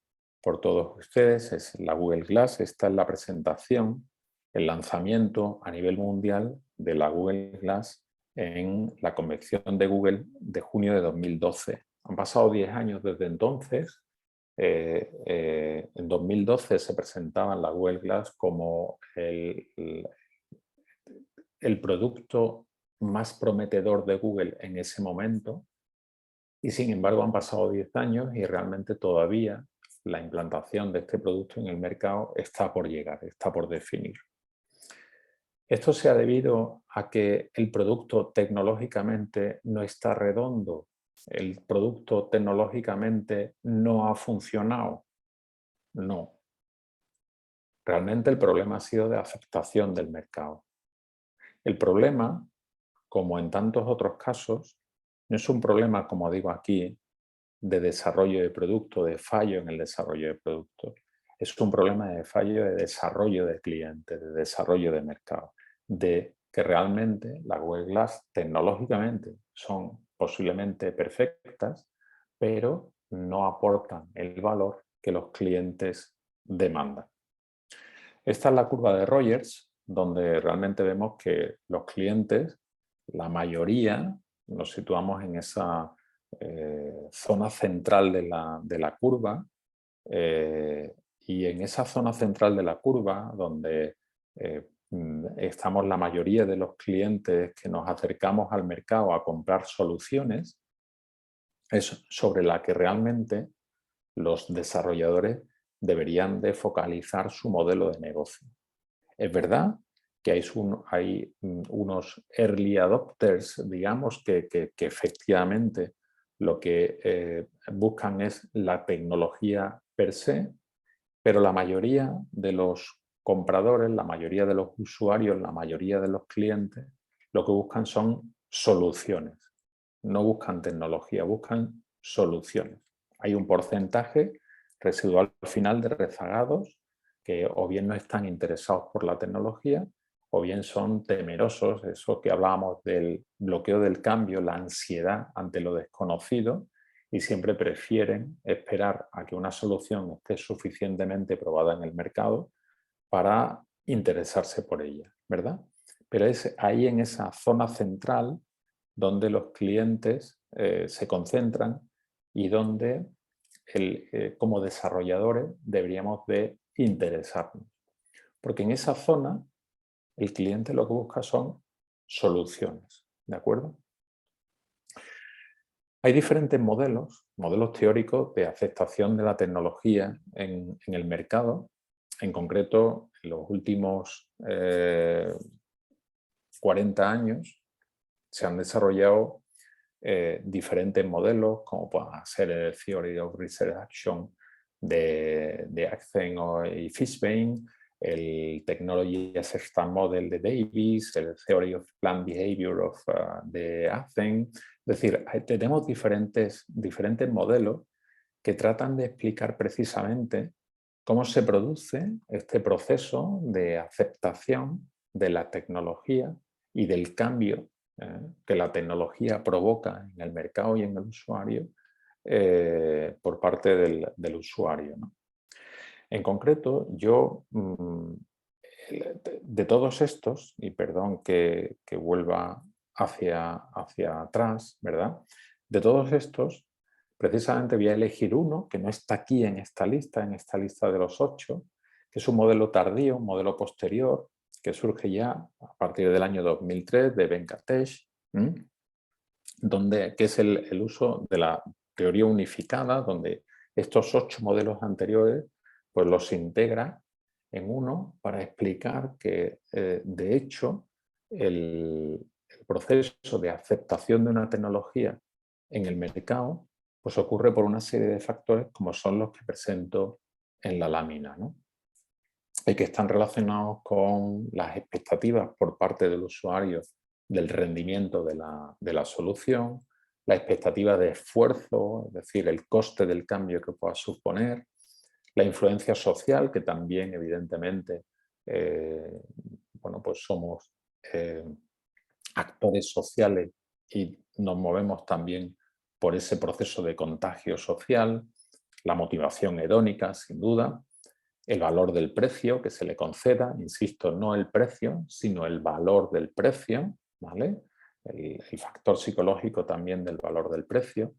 por todos ustedes, es la Google Glass. Esta es la presentación, el lanzamiento a nivel mundial de la Google Glass en la convención de Google de junio de 2012. Han pasado 10 años desde entonces. En 2012 se presentaba en la Google Glass como el producto más prometedor de Google en ese momento, y sin embargo han pasado 10 años y realmente todavía la implantación de este producto en el mercado está por llegar, está por definir. Esto se ha debido a que el producto tecnológicamente no está redondo, el producto tecnológicamente no ha funcionado. No. Realmente el problema ha sido de aceptación del mercado. El problema, como en tantos otros casos, no es un problema, como digo aquí, de desarrollo de producto, de fallo en el desarrollo de producto. Es un problema de fallo de desarrollo de clientes, de desarrollo de mercado, de que realmente las Google Glass tecnológicamente son posiblemente perfectas, pero no aportan el valor que los clientes demandan. Esta es la curva de Rogers. donde realmente vemos que los clientes, la mayoría, nos situamos en esa zona central de la curva, y en esa zona central de la curva, donde estamos la mayoría de los clientes que nos acercamos al mercado a comprar soluciones, es sobre la que realmente los desarrolladores deberían de focalizar su modelo de negocio. Es verdad que hay unos early adopters, digamos, que efectivamente lo que buscan es la tecnología per se, pero la mayoría de los compradores, la mayoría de los usuarios, la mayoría de los clientes, lo que buscan son soluciones. No buscan tecnología, buscan soluciones. Hay un porcentaje residual al final de rezagados que o bien no están interesados por la tecnología o bien son temerosos, eso que hablábamos del bloqueo del cambio, la ansiedad ante lo desconocido, y siempre prefieren esperar a que una solución esté suficientemente probada en el mercado para interesarse por ella, ¿verdad? Pero es ahí en esa zona central donde los clientes se concentran y donde como desarrolladores deberíamos de interesarnos. Porque en esa zona el cliente lo que busca son soluciones, ¿de acuerdo? Hay diferentes modelos teóricos de aceptación de la tecnología en el mercado. En concreto, en los últimos 40 años se han desarrollado diferentes modelos, como puede ser el Theory of Research Action de Acton y Fishbein, el Technology Acceptance Model de Davis, el Theory of Planned Behavior de Acton. Es decir, tenemos diferentes modelos que tratan de explicar precisamente cómo se produce este proceso de aceptación de la tecnología y del cambio que la tecnología provoca en el mercado y en el usuario por parte del usuario, ¿no? En concreto, yo de todos estos, y perdón que vuelva hacia atrás, ¿verdad? De todos estos, precisamente voy a elegir uno que no está aquí en esta lista de los 8, que es un modelo tardío, un modelo posterior, que surge ya a partir del año 2003 de Venkatesh, que es el uso de la teoría unificada, donde estos 8 modelos anteriores pues los integra en uno para explicar que, de hecho, el proceso de aceptación de una tecnología en el mercado pues ocurre por una serie de factores como son los que presento en la lámina, ¿no? Y que están relacionados con las expectativas por parte del usuario del rendimiento de la solución, la expectativa de esfuerzo, es decir, el coste del cambio que pueda suponer, la influencia social, que también evidentemente bueno, pues somos actores sociales y nos movemos también por ese proceso de contagio social, la motivación hedónica, sin duda, el valor del precio que se le conceda, insisto, no el precio, sino el valor del precio, ¿vale? El factor psicológico también del valor del precio,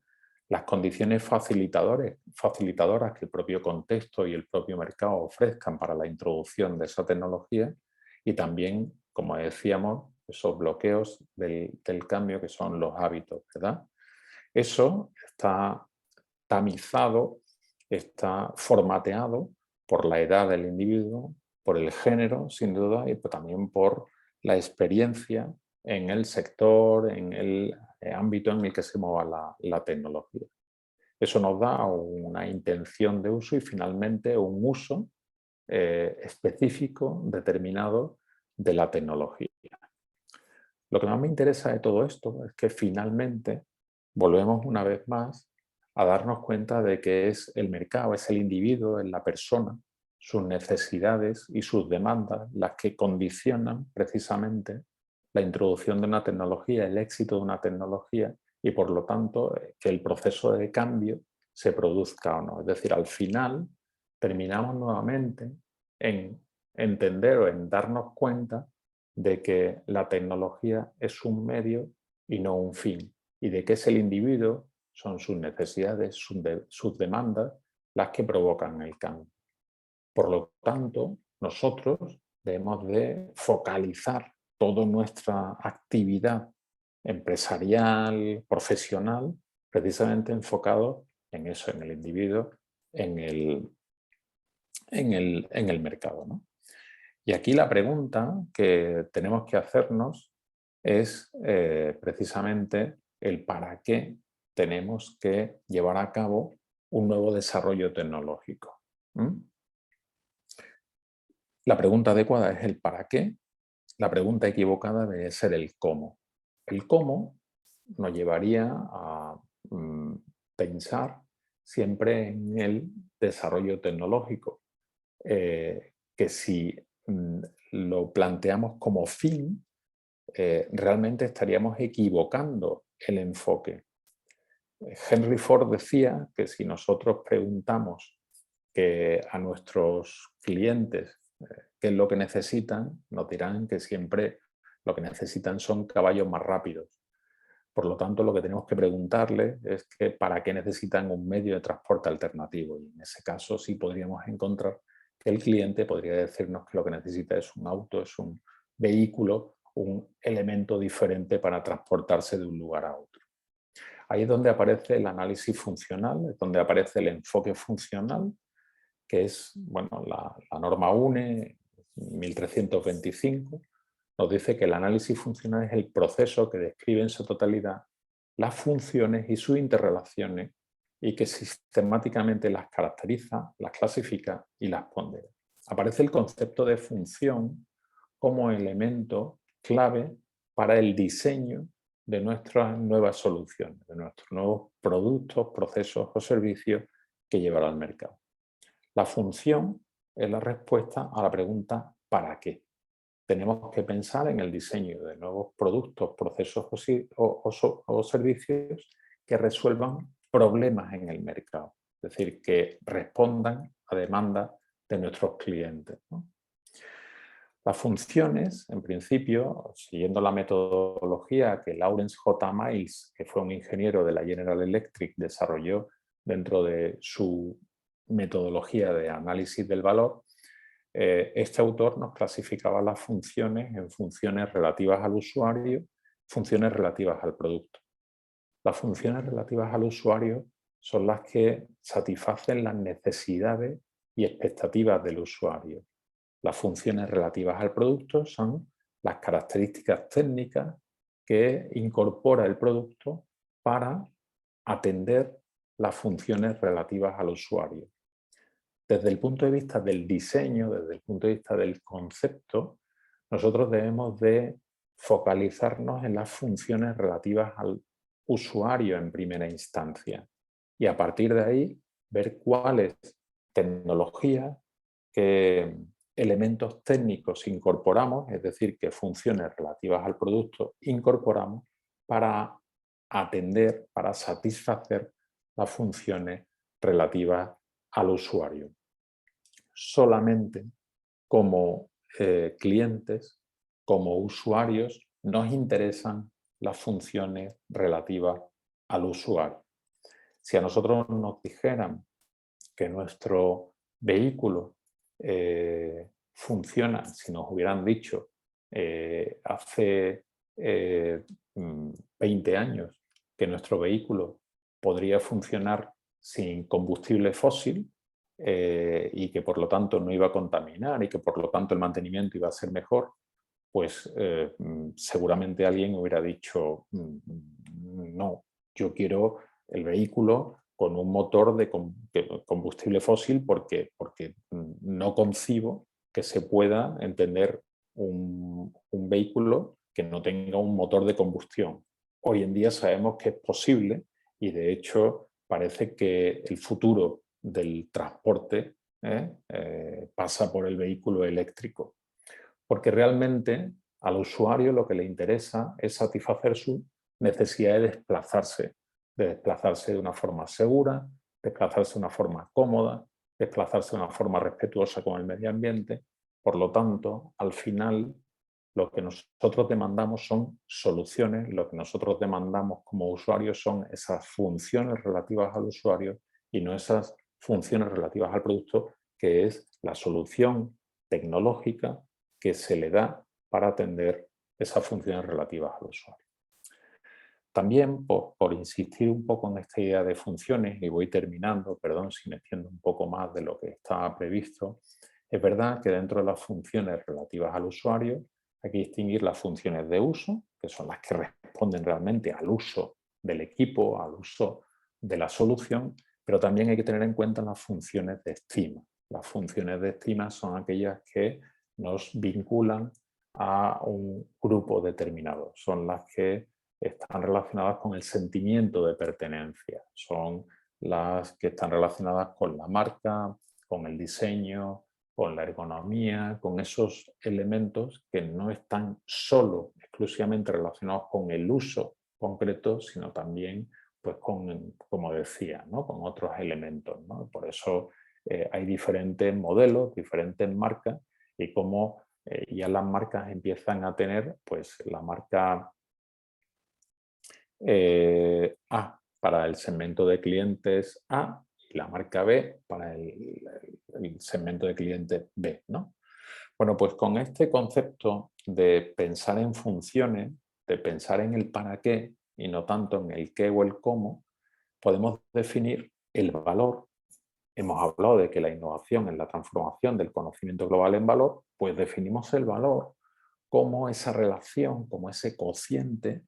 las condiciones facilitadoras que el propio contexto y el propio mercado ofrezcan para la introducción de esa tecnología y también, como decíamos, esos bloqueos del cambio que son los hábitos, ¿verdad? Eso está tamizado, está formateado por la edad del individuo, por el género, sin duda, y también por la experiencia en el sector, en el ámbito en el que se mueva la tecnología. Eso nos da una intención de uso y finalmente un uso específico, determinado de la tecnología. Lo que más me interesa de todo esto es que finalmente volvemos una vez más a darnos cuenta de que es el mercado, es el individuo, es la persona, sus necesidades y sus demandas las que condicionan precisamente la introducción de una tecnología, el éxito de una tecnología y por lo tanto que el proceso de cambio se produzca o no. Es decir, al final terminamos nuevamente en entender o en darnos cuenta de que la tecnología es un medio y no un fin, y de que es el individuo, son sus necesidades, sus demandas, las que provocan el cambio. Por lo tanto, nosotros debemos de focalizar toda nuestra actividad empresarial, profesional, precisamente enfocado en eso, en el individuo, en el mercado, ¿no? Y aquí la pregunta que tenemos que hacernos es precisamente el para qué tenemos que llevar a cabo un nuevo desarrollo tecnológico. La pregunta adecuada es el para qué. La pregunta equivocada debe ser el cómo. El cómo nos llevaría a pensar siempre en el desarrollo tecnológico, que si lo planteamos como fin, realmente estaríamos equivocando el enfoque. Henry Ford decía que si nosotros preguntamos a nuestros clientes qué es lo que necesitan, nos dirán que siempre lo que necesitan son caballos más rápidos. Por lo tanto, lo que tenemos que preguntarles es que para qué necesitan un medio de transporte alternativo. Y en ese caso sí podríamos encontrar que el cliente podría decirnos que lo que necesita es un auto, es un vehículo, un elemento diferente para transportarse de un lugar a otro. Ahí es donde aparece el análisis funcional, es donde aparece el enfoque funcional, que es, bueno, la norma UNE 1325, nos dice que el análisis funcional es el proceso que describe en su totalidad las funciones y sus interrelaciones y que sistemáticamente las caracteriza, las clasifica y las pondera. Aparece el concepto de función como elemento clave para el diseño de nuestras nuevas soluciones, de nuestros nuevos productos, procesos o servicios que llevar al mercado. La función es la respuesta a la pregunta ¿para qué? Tenemos que pensar en el diseño de nuevos productos, procesos o servicios que resuelvan problemas en el mercado, es decir, que respondan a demandas de nuestros clientes, ¿no? Las funciones, en principio, siguiendo la metodología que Lawrence J. Miles, que fue un ingeniero de la General Electric, desarrolló dentro de su metodología de análisis del valor, este autor nos clasificaba las funciones en funciones relativas al usuario, funciones relativas al producto. Las funciones relativas al usuario son las que satisfacen las necesidades y expectativas del usuario. Las funciones relativas al producto son las características técnicas que incorpora el producto para atender las funciones relativas al usuario. Desde el punto de vista del diseño, desde el punto de vista del concepto, nosotros debemos de focalizarnos en las funciones relativas al usuario en primera instancia y a partir de ahí ver cuáles tecnologías, qué elementos técnicos incorporamos, es decir, qué funciones relativas al producto incorporamos para atender, para satisfacer las funciones relativas al usuario. Solamente como clientes, como usuarios, nos interesan las funciones relativas al usuario. Si a nosotros nos dijeran que nuestro vehículo funciona, si nos hubieran dicho hace 20 años que nuestro vehículo podría funcionar sin combustible fósil y que por lo tanto no iba a contaminar y que por lo tanto el mantenimiento iba a ser mejor, pues seguramente alguien hubiera dicho no, yo quiero el vehículo con un motor de combustible fósil porque no concibo que se pueda entender un vehículo que no tenga un motor de combustión. Hoy en día sabemos que es posible y de hecho parece que el futuro del transporte pasa por el vehículo eléctrico. Porque realmente al usuario lo que le interesa es satisfacer su necesidad de desplazarse de una forma segura, desplazarse de una forma cómoda, desplazarse de una forma respetuosa con el medio ambiente, Por lo tanto, al final, lo que nosotros demandamos son soluciones, lo que nosotros demandamos como usuarios son esas funciones relativas al usuario y no esas funciones relativas al producto, que es la solución tecnológica que se le da para atender esas funciones relativas al usuario. También, por insistir un poco en esta idea de funciones, y voy terminando, perdón si me extiendo un poco más de lo que estaba previsto, es verdad que dentro de las funciones relativas al usuario hay que distinguir las funciones de uso, que son las que responden realmente al uso del equipo, al uso de la solución, pero también hay que tener en cuenta las funciones de estima. Las funciones de estima son aquellas que nos vinculan a un grupo determinado, son las que están relacionadas con el sentimiento de pertenencia, son las que están relacionadas con la marca, con el diseño, con la ergonomía, con esos elementos que no están solo exclusivamente relacionados con el uso concreto, sino también, pues, como decía, ¿no? Con otros elementos, ¿no? Por eso hay diferentes modelos, diferentes marcas, y cómo ya las marcas empiezan a tener, pues, la marca A para el segmento de clientes A y la marca B para el segmento de clientes B, ¿no? Bueno, pues con este concepto de pensar en funciones, de pensar en el para qué y no tanto en el qué o el cómo, podemos definir el valor. Hemos hablado de que la innovación es la transformación del conocimiento global en valor, pues definimos el valor como esa relación, como ese cociente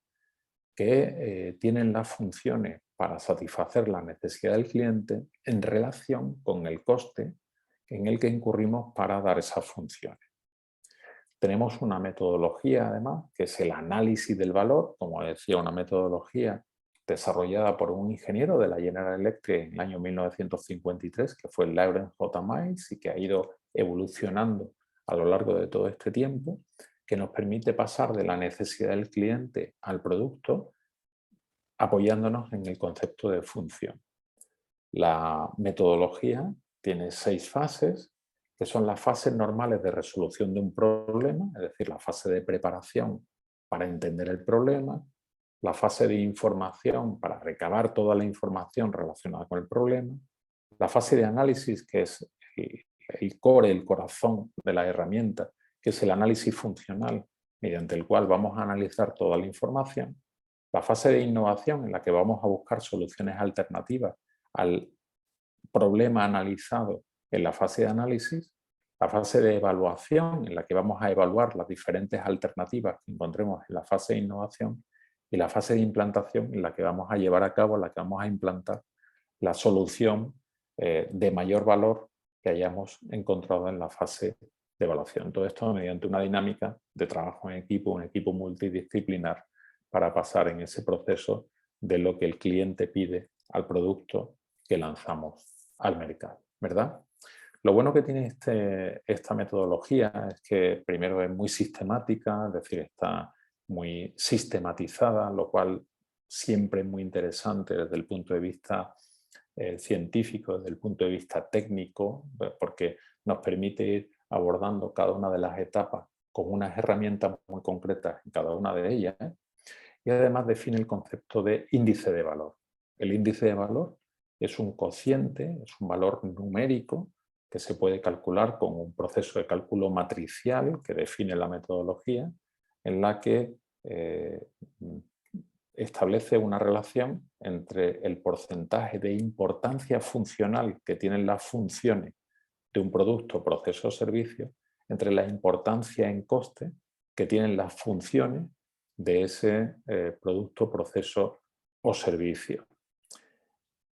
que tienen las funciones para satisfacer la necesidad del cliente en relación con el coste en el que incurrimos para dar esas funciones. Tenemos una metodología, además, que es el análisis del valor, como decía, una metodología desarrollada por un ingeniero de la General Electric en el año 1953, que fue Lawrence J. Miles, y que ha ido evolucionando a lo largo de todo este tiempo, que nos permite pasar de la necesidad del cliente al producto, apoyándonos en el concepto de función. La metodología tiene 6 fases, que son las fases normales de resolución de un problema, es decir, la fase de preparación para entender el problema, la fase de información para recabar toda la información relacionada con el problema, la fase de análisis, que es el core, el corazón de la herramienta, que es el análisis funcional, mediante el cual vamos a analizar toda la información, la fase de innovación, en la que vamos a buscar soluciones alternativas al problema analizado en la fase de análisis, la fase de evaluación, en la que vamos a evaluar las diferentes alternativas que encontremos en la fase de innovación, y la fase de implantación, en la que vamos a llevar a cabo, en la que vamos a implantar la solución de mayor valor que hayamos encontrado en la fase de evaluación. Todo esto mediante una dinámica de trabajo en equipo, un equipo multidisciplinar, para pasar en ese proceso de lo que el cliente pide al producto que lanzamos al mercado, ¿verdad? Lo bueno que tiene esta metodología es que primero es muy sistemática, es decir, está muy sistematizada, lo cual siempre es muy interesante desde el punto de vista científico, desde el punto de vista técnico, porque nos permite ir abordando cada una de las etapas con unas herramientas muy concretas en cada una de ellas, y además define el concepto de índice de valor. El índice de valor es un cociente, es un valor numérico que se puede calcular con un proceso de cálculo matricial que define la metodología, en la que establece una relación entre el porcentaje de importancia funcional que tienen las funciones de un producto, proceso o servicio, entre la importancia en coste que tienen las funciones de ese producto, proceso o servicio.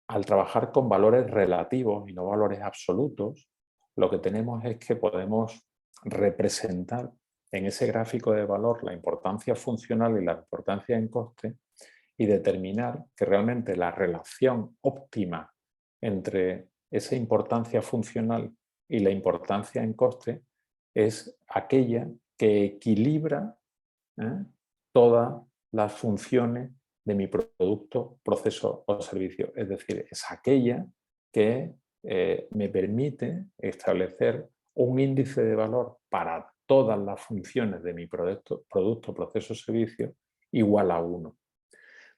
Al trabajar con valores relativos y no valores absolutos, lo que tenemos es que podemos representar en ese gráfico de valor la importancia funcional y la importancia en coste, y determinar que realmente la relación óptima entre esa importancia funcional y la importancia en coste es aquella que equilibra todas las funciones de mi producto, proceso o servicio. Es decir, es aquella que me permite establecer un índice de valor para todas las funciones de mi producto, proceso, servicio, igual a 1.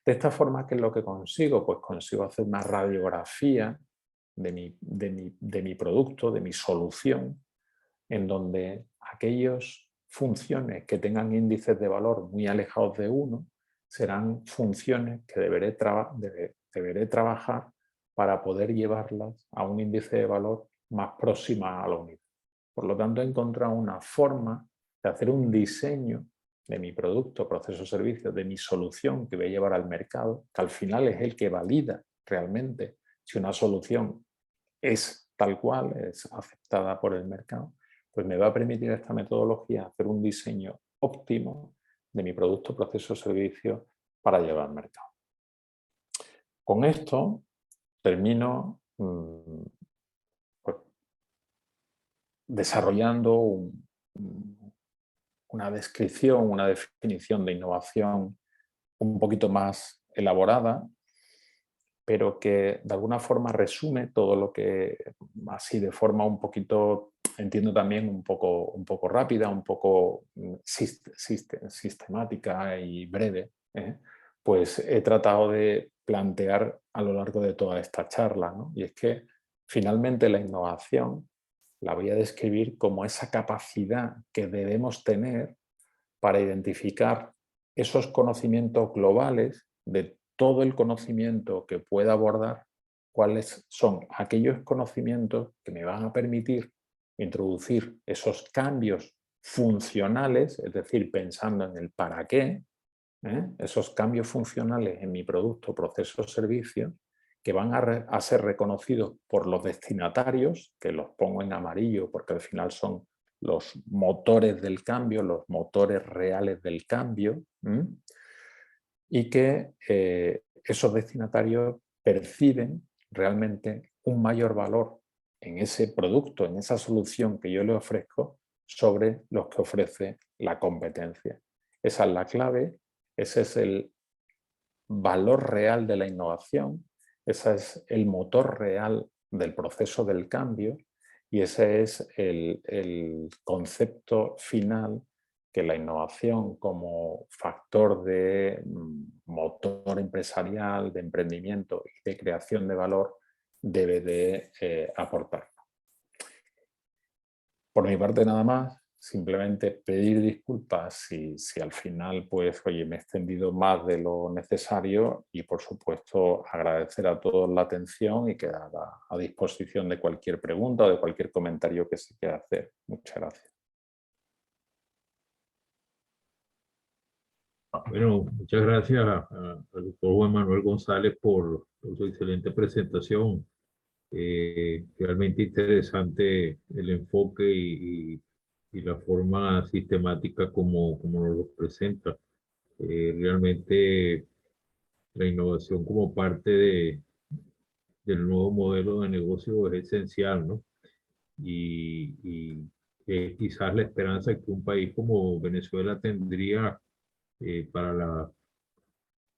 De esta forma, ¿qué es lo que consigo? Pues consigo hacer una radiografía de mi producto, de mi solución, en donde aquellas funciones que tengan índices de valor muy alejados de 1 serán funciones que deberé trabajar para poder llevarlas a un índice de valor más próxima a la unidad. Por lo tanto, he encontrado una forma de hacer un diseño de mi producto, proceso o servicio, de mi solución que voy a llevar al mercado, que al final es el que valida realmente si una solución es tal cual, es aceptada por el mercado, pues me va a permitir esta metodología hacer un diseño óptimo de mi producto, proceso o servicio para llevar al mercado. Con esto termino pues, desarrollando una descripción, una definición de innovación un poquito más elaborada, pero que de alguna forma resume todo lo que, así de forma un poquito, entiendo también un poco rápida, un poco sistemática y breve, pues he tratado de plantear a lo largo de toda esta charla, ¿no? Y es que finalmente la innovación la voy a describir como esa capacidad que debemos tener para identificar esos conocimientos globales de todo el conocimiento que pueda abordar, cuáles son aquellos conocimientos que me van a permitir introducir esos cambios funcionales, es decir, pensando en el para qué, esos cambios funcionales en mi producto, proceso o servicio, que van a ser reconocidos por los destinatarios, que los pongo en amarillo porque al final son los motores del cambio, los motores reales del cambio, y que esos destinatarios perciben realmente un mayor valor en ese producto, en esa solución que yo le ofrezco sobre los que ofrece la competencia. Esa es la clave, ese es el valor real de la innovación, ese es el motor real del proceso del cambio y ese es el concepto final que la innovación como factor de motor empresarial, de emprendimiento y de creación de valor debe de aportar. Por mi parte nada más, simplemente pedir disculpas si al final pues oye, me he extendido más de lo necesario y por supuesto agradecer a todos la atención y quedar a disposición de cualquier pregunta o de cualquier comentario que se quiera hacer. Muchas gracias. Bueno, muchas gracias al doctor Juan Manuel González por su excelente presentación. Realmente interesante el enfoque y la forma sistemática como nos lo presenta. Realmente la innovación como parte del nuevo modelo de negocio es esencial, ¿no? Y quizás la esperanza que un país como Venezuela tendría para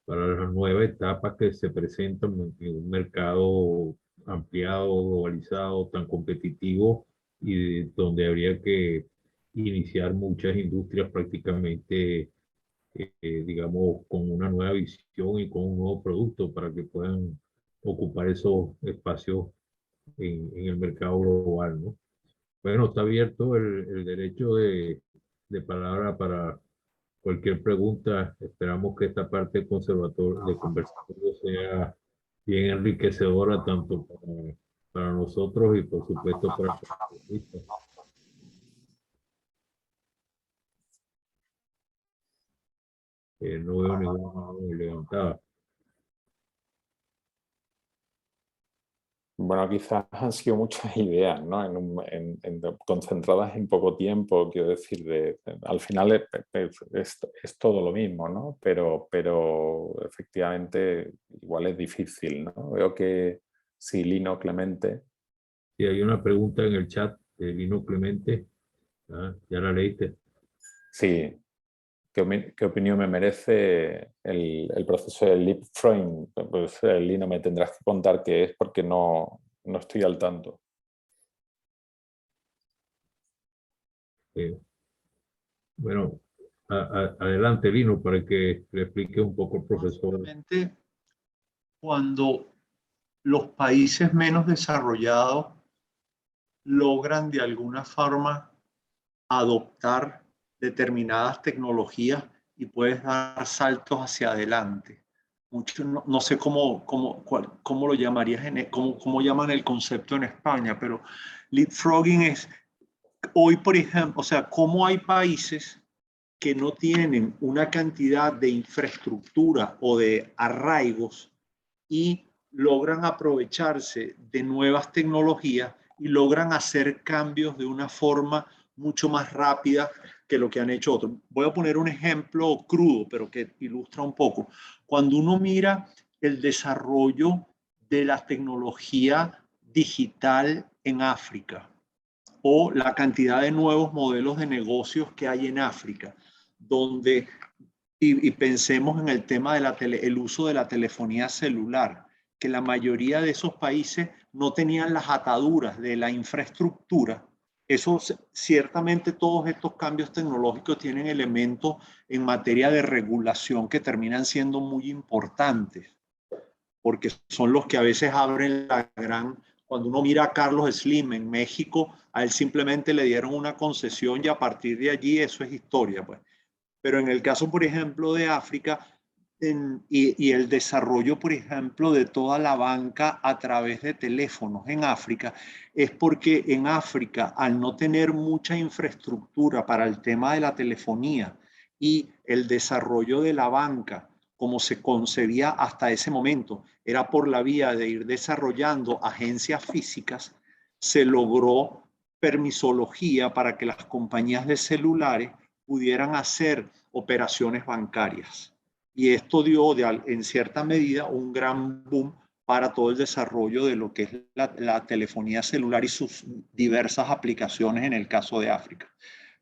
las nuevas etapas que se presentan en un mercado ampliado, globalizado, tan competitivo y donde habría que iniciar muchas industrias prácticamente, digamos, con una nueva visión y con un nuevo producto para que puedan ocupar esos espacios en el mercado global, ¿no? Bueno, está abierto el derecho de palabra para cualquier pregunta. Esperamos que esta parte de conversatorio sea bien enriquecedora tanto para nosotros y por supuesto para los periodistas. No veo ninguna mano levantada. Bueno, quizás han sido muchas ideas, ¿no? Concentradas en poco tiempo, quiero decir, al final es todo lo mismo, ¿no? Pero efectivamente igual es difícil, ¿no? Veo que sí, Lino Clemente. Si hay una pregunta en el chat de Lino Clemente, ya la leíste. Sí, ¿qué opinión me merece el proceso del leapframe? Pues Lino, me tendrás que contar qué es porque no estoy al tanto. Bueno, adelante, Lino, para que le explique un poco al profesor. Básicamente, cuando los países menos desarrollados logran de alguna forma adoptar determinadas tecnologías y puedes dar saltos hacia adelante. Mucho, no sé cómo lo llamarías, cómo llaman el concepto en España, pero leapfrogging es hoy, por ejemplo, o sea, cómo hay países que no tienen una cantidad de infraestructura o de arraigos y logran aprovecharse de nuevas tecnologías y logran hacer cambios de una forma mucho más rápida que lo que han hecho otros. Voy a poner un ejemplo crudo, pero que ilustra un poco. Cuando uno mira el desarrollo de la tecnología digital en África o la cantidad de nuevos modelos de negocios que hay en África, donde, y pensemos en el tema de el uso de la telefonía celular, que la mayoría de esos países no tenían las ataduras de la infraestructura. Eso, ciertamente todos estos cambios tecnológicos tienen elementos en materia de regulación que terminan siendo muy importantes, porque son los que a veces abren la gran... Cuando uno mira a Carlos Slim en México, a él simplemente le dieron una concesión y a partir de allí eso es historia, pues. Pero en el caso, por ejemplo, de África, y el desarrollo, por ejemplo, de toda la banca a través de teléfonos en África, es porque en África, al no tener mucha infraestructura para el tema de la telefonía y el desarrollo de la banca, como se concebía hasta ese momento, era por la vía de ir desarrollando agencias físicas, se logró permisología para que las compañías de celulares pudieran hacer operaciones bancarias. Y esto dio en cierta medida un gran boom para todo el desarrollo de lo que es la telefonía celular y sus diversas aplicaciones en el caso de África.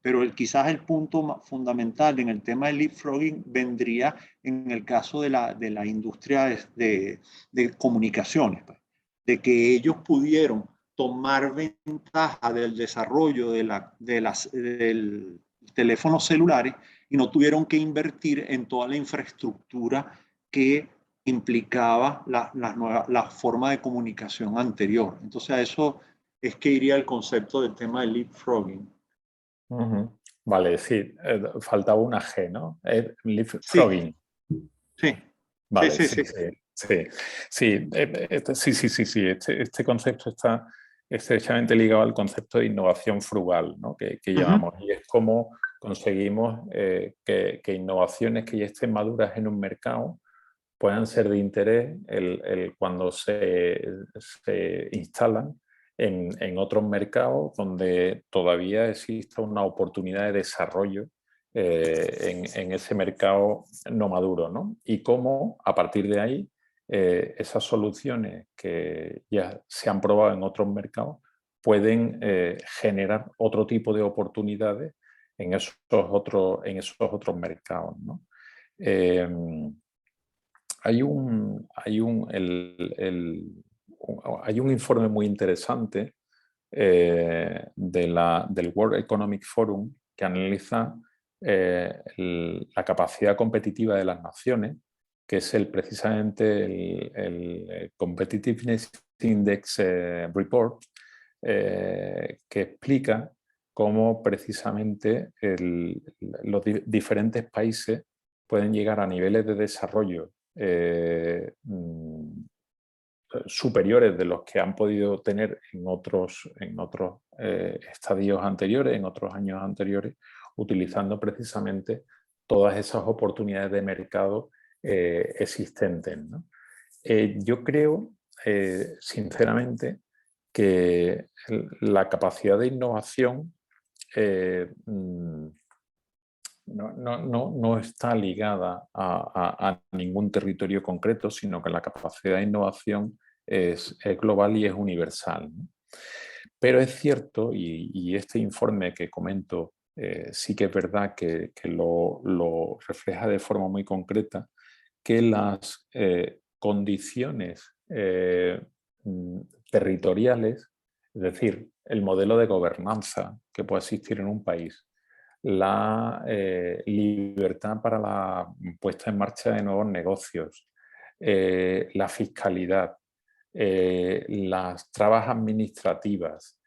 Pero quizás el punto fundamental en el tema del leapfrogging vendría en el caso de la industria de comunicaciones, pues, de que ellos pudieron tomar ventaja del desarrollo del teléfonos celulares y no tuvieron que invertir en toda la infraestructura que implicaba la forma de comunicación anterior. Entonces a eso es que iría el concepto del tema del leapfrogging. Vale, sí, faltaba una G, ¿no? Leapfrogging. Sí. Vale, sí. Este concepto está estrechamente ligado al concepto de innovación frugal, ¿no? que llamamos, y es cómo conseguimos que innovaciones que ya estén maduras en un mercado puedan ser de interés cuando se instalan en otros mercados donde todavía exista una oportunidad de desarrollo en ese mercado no maduro, ¿no? Y cómo, a partir de ahí, esas soluciones que ya se han probado en otros mercados pueden generar otro tipo de oportunidades en esos otros mercados, ¿no? Hay un informe muy interesante del World Economic Forum que analiza la capacidad competitiva de las naciones, que es precisamente el Competitiveness Index Report, que explica cómo precisamente los diferentes países pueden llegar a niveles de desarrollo superiores de los que han podido tener en otros estadios anteriores, en otros años anteriores, utilizando precisamente todas esas oportunidades de mercado existentes, ¿no? Yo creo, sinceramente, que la capacidad de innovación no está ligada a ningún territorio concreto, sino que la capacidad de innovación es global y es universal, ¿no? Pero es cierto, y este informe que comento sí que es verdad que lo refleja de forma muy concreta, que las condiciones territoriales Es decir, el modelo de gobernanza que puede existir en un país, la libertad para la puesta en marcha de nuevos negocios, la fiscalidad, las trabas administrativas,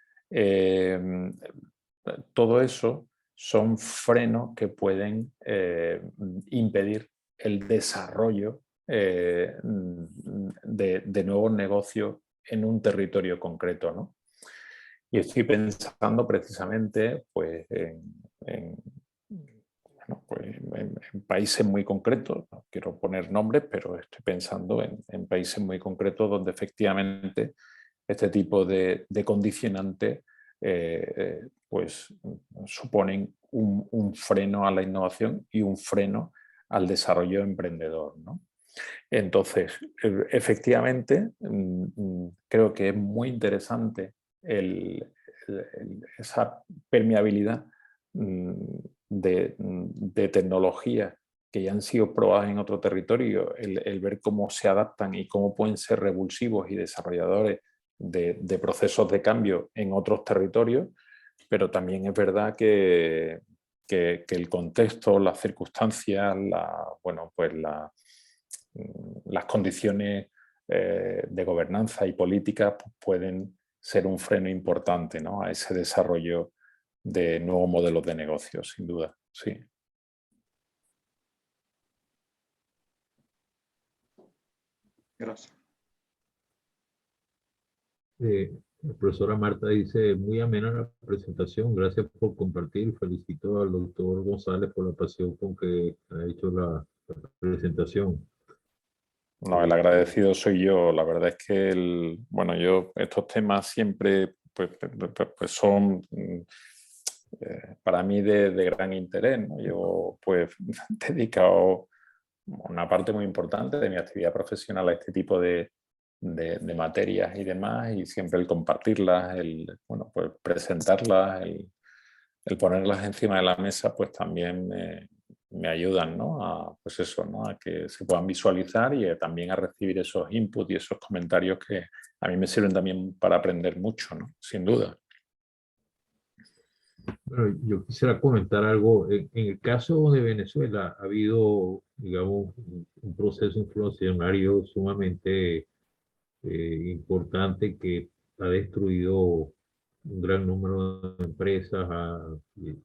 todo eso son frenos que pueden impedir el desarrollo de nuevos negocios en un territorio concreto, ¿no? Y estoy pensando precisamente pues, bueno, pues, en países muy concretos, no quiero poner nombres, pero estoy pensando en países muy concretos donde efectivamente este tipo de condicionantes pues, suponen un freno a la innovación y un freno al desarrollo emprendedor, ¿no? Entonces, efectivamente, creo que es muy interesante esa permeabilidad de tecnologías que ya han sido probadas en otro territorio, el ver cómo se adaptan y cómo pueden ser revulsivos y desarrolladores de procesos de cambio en otros territorios, pero también es verdad que el contexto, las circunstancias, bueno, pues las condiciones de gobernanza y política pues, pueden ser un freno importante, ¿no?, a ese desarrollo de nuevos modelos de negocio, sin duda. Sí. Gracias. La profesora Marta dice, muy amena la presentación, gracias por compartir. Felicito al doctor González por la pasión con que ha hecho la presentación. No, el agradecido soy yo. La verdad es que bueno, yo estos temas siempre pues son para mí de gran interés, ¿no? Yo pues he dedicado una parte muy importante de mi actividad profesional a este tipo de materias y demás, y siempre el compartirlas, bueno, pues presentarlas, el ponerlas encima de la mesa, pues también me ayudan, ¿no?, a, pues eso, ¿no?, a que se puedan visualizar y también a recibir esos inputs y esos comentarios que a mí me sirven también para aprender mucho, ¿no?, sin duda. Bueno, yo quisiera comentar algo. En el caso de Venezuela ha habido, digamos, un proceso inflacionario sumamente importante que ha destruido un gran número de empresas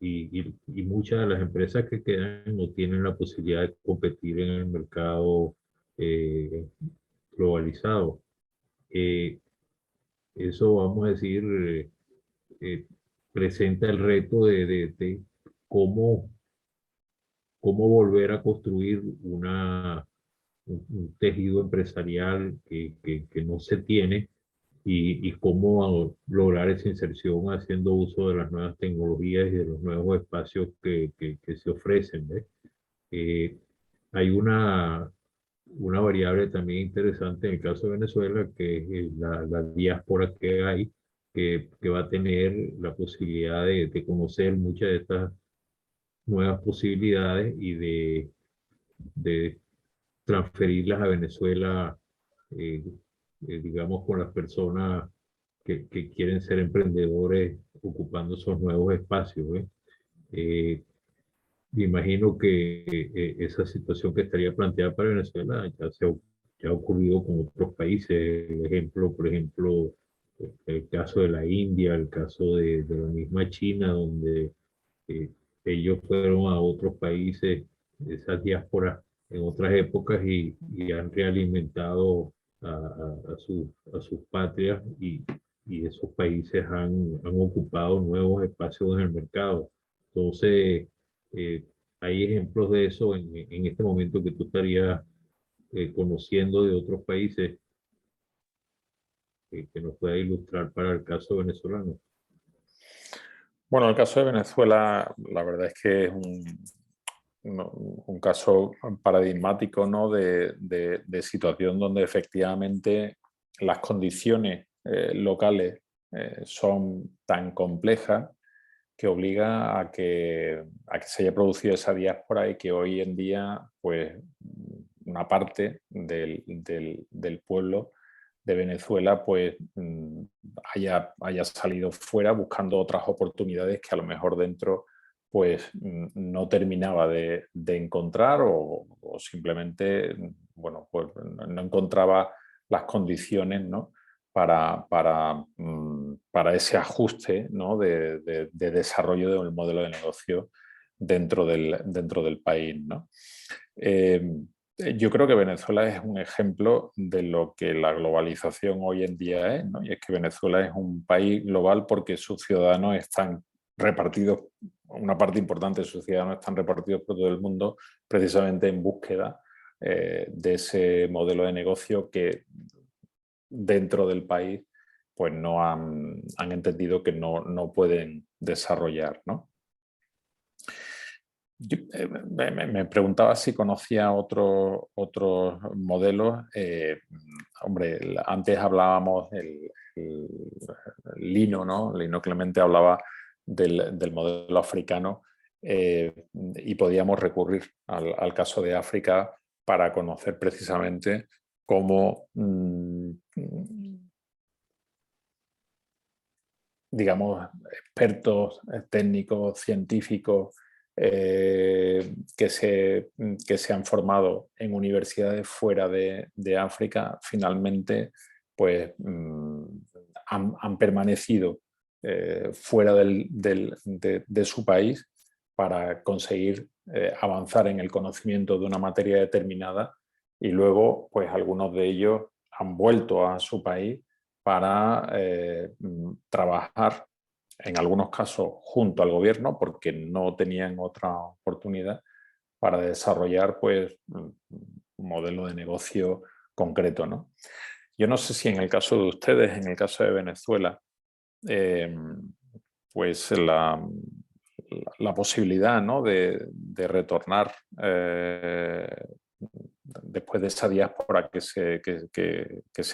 y muchas de las empresas que quedan no tienen la posibilidad de competir en el mercado eh, globalizado. Eh, Eso, vamos a decir, eh, presenta el reto de cómo, cómo volver a construir un tejido empresarial que no se tiene y cómo lograr esa inserción haciendo uso de las nuevas tecnologías y de los nuevos espacios que se ofrecen, ¿ves? Eh, Hay una variable también interesante en el caso de Venezuela, que es la diáspora que hay, que va a tener la posibilidad de conocer muchas de estas nuevas posibilidades y de transferirlas a Venezuela, eh, digamos, con las personas que quieren ser emprendedores ocupando esos nuevos espacios, ¿ves? Eh, Me imagino que esa situación que estaría planteada para Venezuela ya ha ocurrido con otros países. El ejemplo, por ejemplo, el caso de la India, el caso de la misma China, donde eh, ellos fueron a otros países, esas diásporas en otras épocas y han realimentado a sus patrias y esos países han ocupado nuevos espacios en el mercado. Entonces, eh, hay ejemplos de eso en este momento que tú estarías conociendo de otros países que nos pueda ilustrar para el caso venezolano. Bueno, el caso de Venezuela, la verdad es que es un caso paradigmático, ¿no?, de situación donde efectivamente las condiciones locales son tan complejas que obliga a que se haya producido esa diáspora y que hoy en día, pues, una parte del pueblo de Venezuela pues haya salido fuera buscando otras oportunidades que a lo mejor dentro pues no terminaba de encontrar o simplemente bueno, pues no encontraba las condiciones, ¿no?, para ese ajuste, ¿no?, de desarrollo del modelo de negocio dentro del país, ¿no? Yo creo que Venezuela es un ejemplo de lo que la globalización hoy en día es, ¿no? Y es que Venezuela es un país global porque sus ciudadanos están repartidos, una parte importante de sus ciudadanos están repartidos por todo el mundo precisamente en búsqueda de ese modelo de negocio que dentro del país pues no han entendido que no pueden desarrollar, ¿no? Yo, me preguntaba si conocía otros modelos. Hombre, antes hablábamos del Lino, ¿no? Lino Clemente hablaba del modelo africano y podíamos recurrir al caso de África para conocer precisamente cómo, digamos, expertos técnicos, científicos, que se han formado en universidades fuera de África, finalmente pues, han permanecido fuera de su país para conseguir avanzar en el conocimiento de una materia determinada y luego pues algunos de ellos han vuelto a su país para trabajar, en algunos casos junto al gobierno, porque no tenían otra oportunidad, para desarrollar pues, un modelo de negocio concreto, ¿no? Yo no sé si en el caso de ustedes, en el caso de Venezuela, pues la posibilidad, ¿no?, de retornar después de esa diáspora que se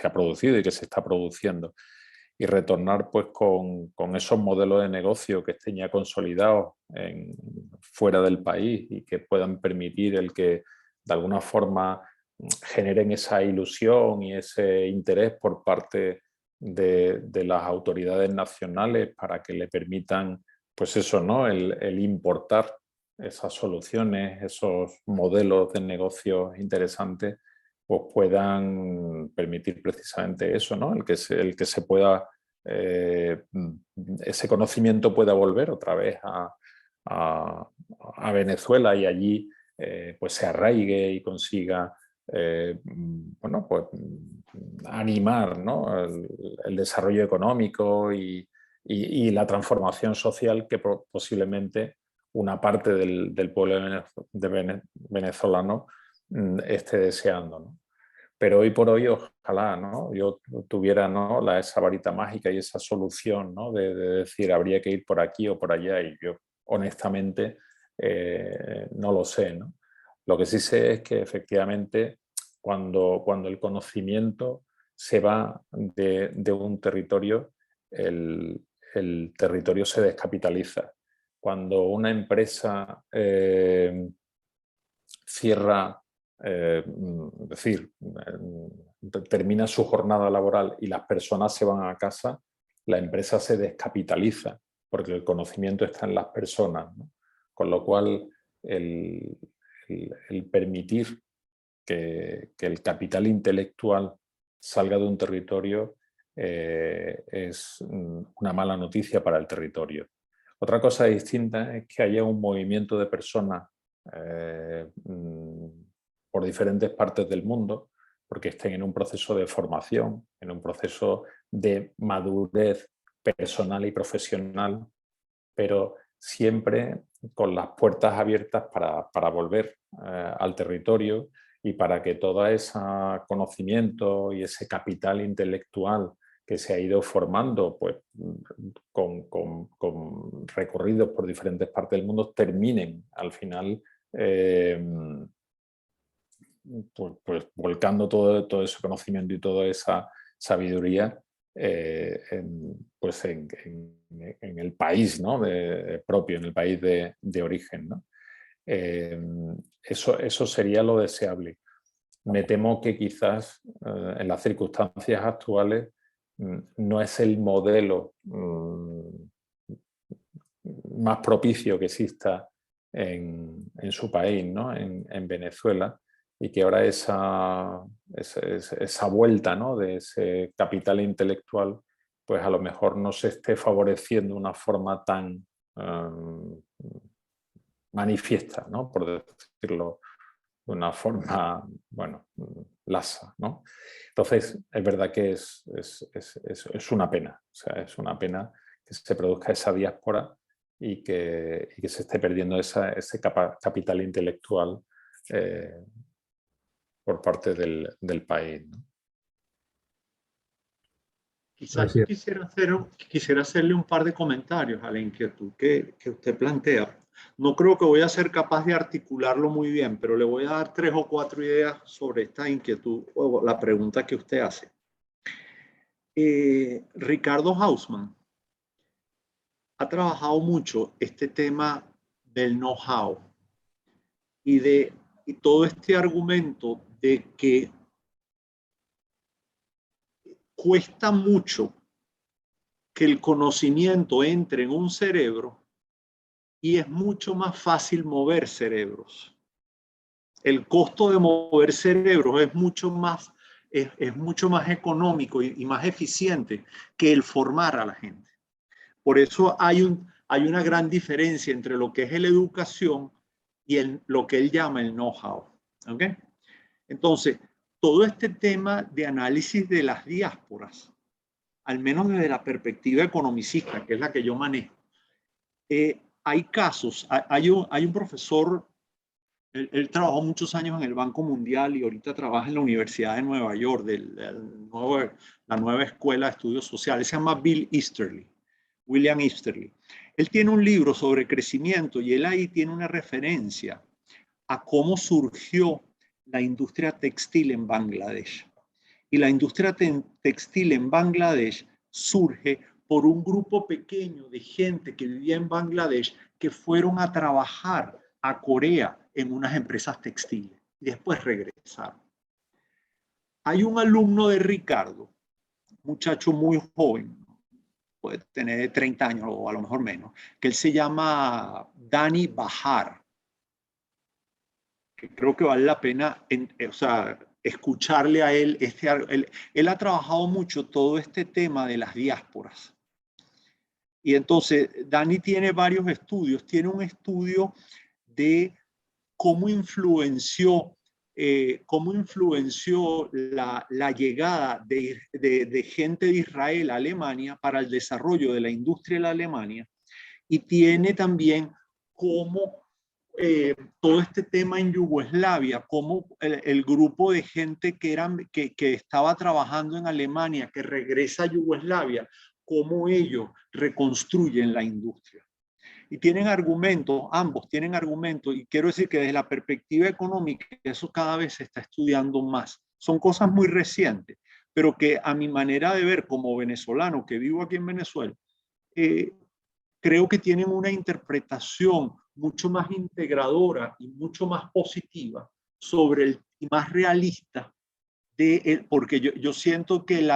ha producido y que se está produciendo, y retornar pues con esos modelos de negocio que estén ya consolidados fuera del país y que puedan permitir el que de alguna forma generen esa ilusión y ese interés por parte de las autoridades nacionales para que le permitan, pues eso, ¿no?, el importar esas soluciones, esos modelos de negocios interesantes, pues puedan permitir precisamente eso, ¿no?, el que se pueda, ese conocimiento pueda volver otra vez a Venezuela y allí pues se arraigue y consiga bueno, pues, animar, ¿no?, el desarrollo económico y la transformación social que posiblemente una parte del pueblo venezolano esté deseando, ¿no? Pero hoy por hoy, ojalá, ¿no?, yo tuviera, ¿no?, esa varita mágica y esa solución, ¿no?, de decir habría que ir por aquí o por allá, y yo honestamente no lo sé, ¿no? Lo que sí sé es que efectivamente cuando el conocimiento se va de un territorio, el territorio se descapitaliza. Cuando una empresa cierra, es decir, termina su jornada laboral y las personas se van a casa, la empresa se descapitaliza porque el conocimiento está en las personas, ¿no? Con lo cual, el permitir que el capital intelectual salga de un territorio es una mala noticia para el territorio. Otra cosa distinta es que haya un movimiento de personas por diferentes partes del mundo, porque estén en un proceso de formación, en un proceso de madurez personal y profesional, pero siempre con las puertas abiertas para volver al territorio y para que todo ese conocimiento y ese capital intelectual que se ha ido formando pues, con recorridos por diferentes partes del mundo terminen al final pues volcando todo ese conocimiento y toda esa sabiduría pues en el país, ¿no?, propio, en el país de origen, ¿no? Eso sería lo deseable. me temo que quizás en las circunstancias actuales no es el modelo más propicio que exista en su país, ¿no? En Venezuela, y que ahora esa vuelta, ¿no? De ese capital intelectual, pues a lo mejor no se esté favoreciendo de una forma tan manifiesta, ¿no? Por decirlo de una forma, bueno, lasa, ¿no? Entonces, es verdad que es una pena, o sea, es una pena que se produzca esa diáspora y que se esté perdiendo ese capital intelectual por parte del país, ¿no? Quizás yo quisiera hacerle un par de comentarios a la inquietud que usted plantea. No creo que voy a ser capaz de articularlo muy bien, pero le voy a dar 3 o 4 ideas sobre esta inquietud o la pregunta que usted hace. Ricardo Hausmann ha trabajado mucho este tema del know-how y todo este argumento de que cuesta mucho que el conocimiento entre en un cerebro y es mucho más fácil mover cerebros. El costo de mover cerebros es mucho más económico y más eficiente que el formar a la gente. Por eso hay una gran diferencia entre lo que es la educación y lo que él llama el know-how. ¿Okay? Entonces, todo este tema de análisis de las diásporas, al menos desde la perspectiva economicista, que es la que yo manejo, hay casos, hay un profesor, él trabajó muchos años en el Banco Mundial y ahorita trabaja en la Universidad de Nueva York, la nueva escuela de estudios sociales, se llama William Easterly. Él tiene un libro sobre crecimiento y él ahí tiene una referencia a cómo surgió la industria textil en Bangladesh. Y la industria textil en Bangladesh surge por un grupo pequeño de gente que vivía en Bangladesh que fueron a trabajar a Corea en unas empresas textiles y después regresaron. Hay un alumno de Ricardo, un muchacho muy joven, puede tener 30 años o a lo mejor menos, que él se llama Dani Bahar, que creo que vale la pena escucharle a él. Él ha trabajado mucho todo este tema de las diásporas. Y entonces Dani tiene varios estudios. Tiene un estudio de cómo influenció la llegada de gente de Israel a Alemania para el desarrollo de la industria de la Alemania. Y tiene también cómo todo este tema en Yugoslavia, cómo el grupo de gente que estaba trabajando en Alemania, que regresa a Yugoslavia, cómo ellos reconstruyen la industria. Y tienen argumentos, ambos tienen argumentos, y quiero decir que desde la perspectiva económica eso cada vez se está estudiando más. Son cosas muy recientes, pero que a mi manera de ver como venezolano que vivo aquí en Venezuela, creo que tienen una interpretación mucho más integradora y mucho más positiva y más realista porque yo siento que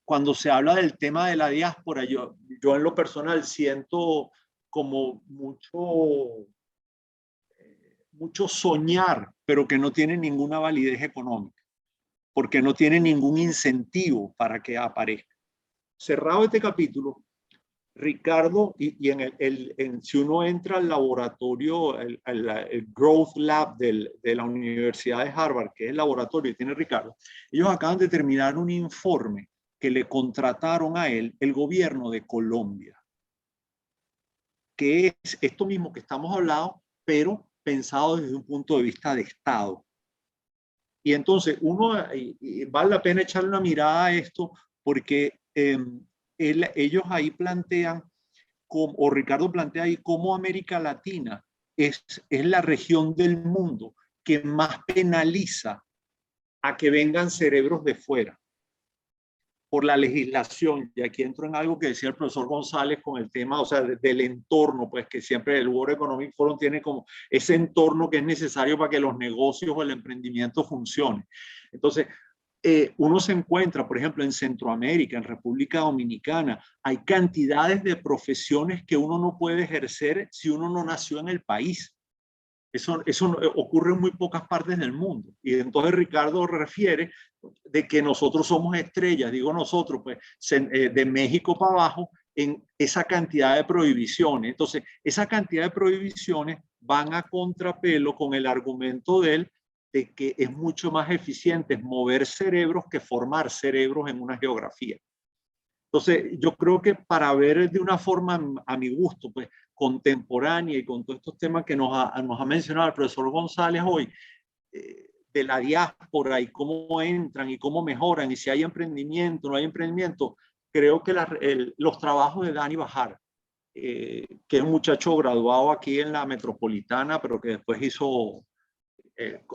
cuando se habla del tema de la diáspora, yo en lo personal siento como mucho soñar, pero que no tiene ninguna validez económica, porque no tiene ningún incentivo para que aparezca. Cerrado este capítulo, Ricardo, si uno entra al laboratorio, el Growth Lab de la Universidad de Harvard, que es el laboratorio que tiene Ricardo, ellos acaban de terminar un informe que le contrataron a él el gobierno de Colombia, que es esto mismo que estamos hablando, pero pensado desde un punto de vista de Estado. Y entonces vale la pena echarle una mirada a esto porque ellos ahí plantean, o Ricardo plantea ahí, cómo América Latina es la región del mundo que más penaliza a que vengan cerebros de fuera. por la legislación, y aquí entro en algo que decía el profesor González con el tema, o sea, del entorno, pues que siempre el World Economic Forum tiene como ese entorno que es necesario para que los negocios o el emprendimiento funcione. Entonces, uno se encuentra, por ejemplo, en Centroamérica, en República Dominicana, hay cantidades de profesiones que uno no puede ejercer si uno no nació en el país. Eso ocurre en muy pocas partes del mundo. Y entonces Ricardo refiere de que nosotros somos estrellas, digo nosotros, pues de México para abajo, en esa cantidad de prohibiciones. Entonces, esa cantidad de prohibiciones van a contrapelo con el argumento de que es mucho más eficiente mover cerebros que formar cerebros en una geografía. Entonces, yo creo que para ver de una forma, a mi gusto, pues contemporánea y con todos estos temas que nos ha mencionado el profesor González hoy, de la diáspora y cómo entran y cómo mejoran y si hay emprendimiento, no hay emprendimiento, creo que los trabajos de Dani Bajar, que es un muchacho graduado aquí en la Metropolitana, pero que después hizo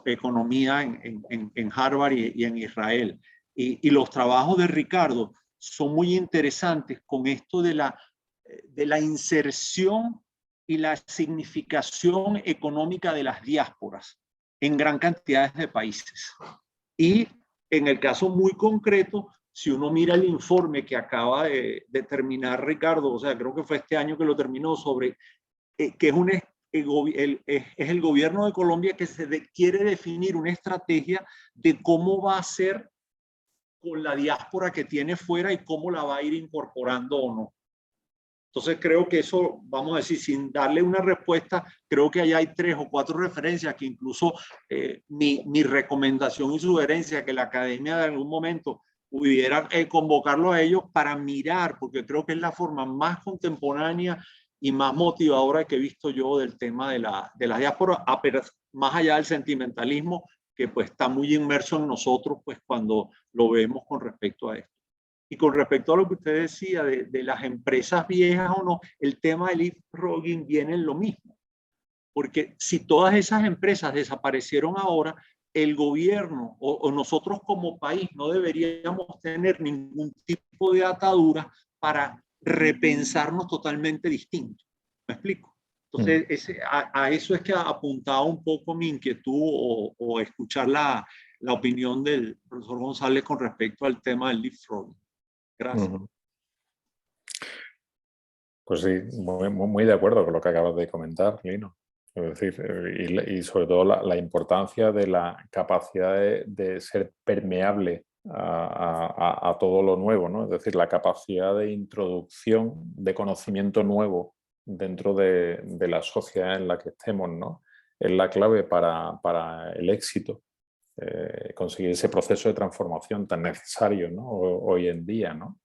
economía en Harvard y en Israel, y los trabajos de Ricardo son muy interesantes con esto de la inserción y la significación económica de las diásporas en gran cantidad de países. Y en el caso muy concreto, si uno mira el informe que acaba de terminar Ricardo, o sea, creo que fue este año que lo terminó, sobre que es el gobierno de Colombia que quiere definir una estrategia de cómo va a ser con la diáspora que tiene fuera y cómo la va a ir incorporando o no. Entonces creo que eso, vamos a decir, sin darle una respuesta, creo que allá hay 3 o 4 referencias que incluso mi recomendación y sugerencia que la academia de algún momento pudiera convocarlo a ellos para mirar, porque creo que es la forma más contemporánea y más motivadora que he visto yo del tema de la diáspora, más allá del sentimentalismo que pues está muy inmerso en nosotros pues cuando lo vemos con respecto a esto. Y con respecto a lo que usted decía de las empresas viejas o no, el tema del leapfrogging viene en lo mismo. Porque si todas esas empresas desaparecieron ahora, el gobierno o nosotros como país no deberíamos tener ningún tipo de atadura para repensarnos totalmente distinto. ¿Me explico? Entonces, a eso es que apuntaba un poco mi inquietud o escuchar la opinión del profesor González con respecto al tema del leapfrogging. Gracias. Pues sí, muy de acuerdo con lo que acabas de comentar, Lino. Es decir, y sobre todo la importancia de la capacidad de ser permeable a todo lo nuevo, ¿no? Es decir, la capacidad de introducción de conocimiento nuevo dentro de la sociedad en la que estemos, ¿no? Es la clave para el éxito, conseguir ese proceso de transformación tan necesario, ¿no? Hoy en día, ¿no?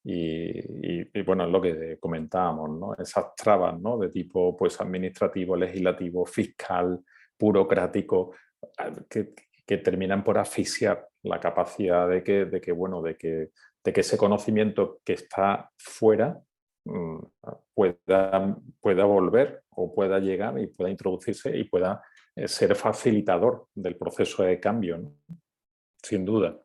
Y bueno, es lo que comentábamos, ¿no? Esas trabas, ¿no? De tipo pues, administrativo, legislativo, fiscal, burocrático, que terminan por asfixiar la capacidad de que ese conocimiento que está fuera pueda volver o pueda llegar y pueda introducirse y pueda ser facilitador del proceso de cambio, ¿no? Sin duda.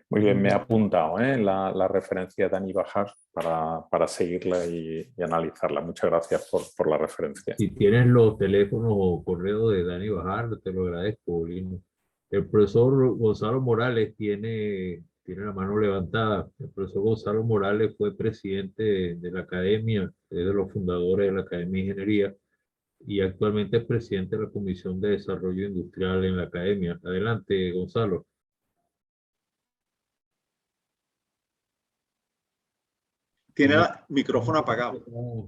Muy bien, me he apuntado la referencia de Dani Bajar para seguirla y analizarla. Muchas gracias por la referencia. Si tienes los teléfonos o correos de Dani Bajar, te lo agradezco, Lino. El profesor Gonzalo Morales tiene la mano levantada. El profesor Gonzalo Morales fue presidente de la academia, es de los fundadores de la Academia de Ingeniería y actualmente es presidente de la Comisión de Desarrollo Industrial en la academia. Adelante, Gonzalo. Tiene el micrófono apagado.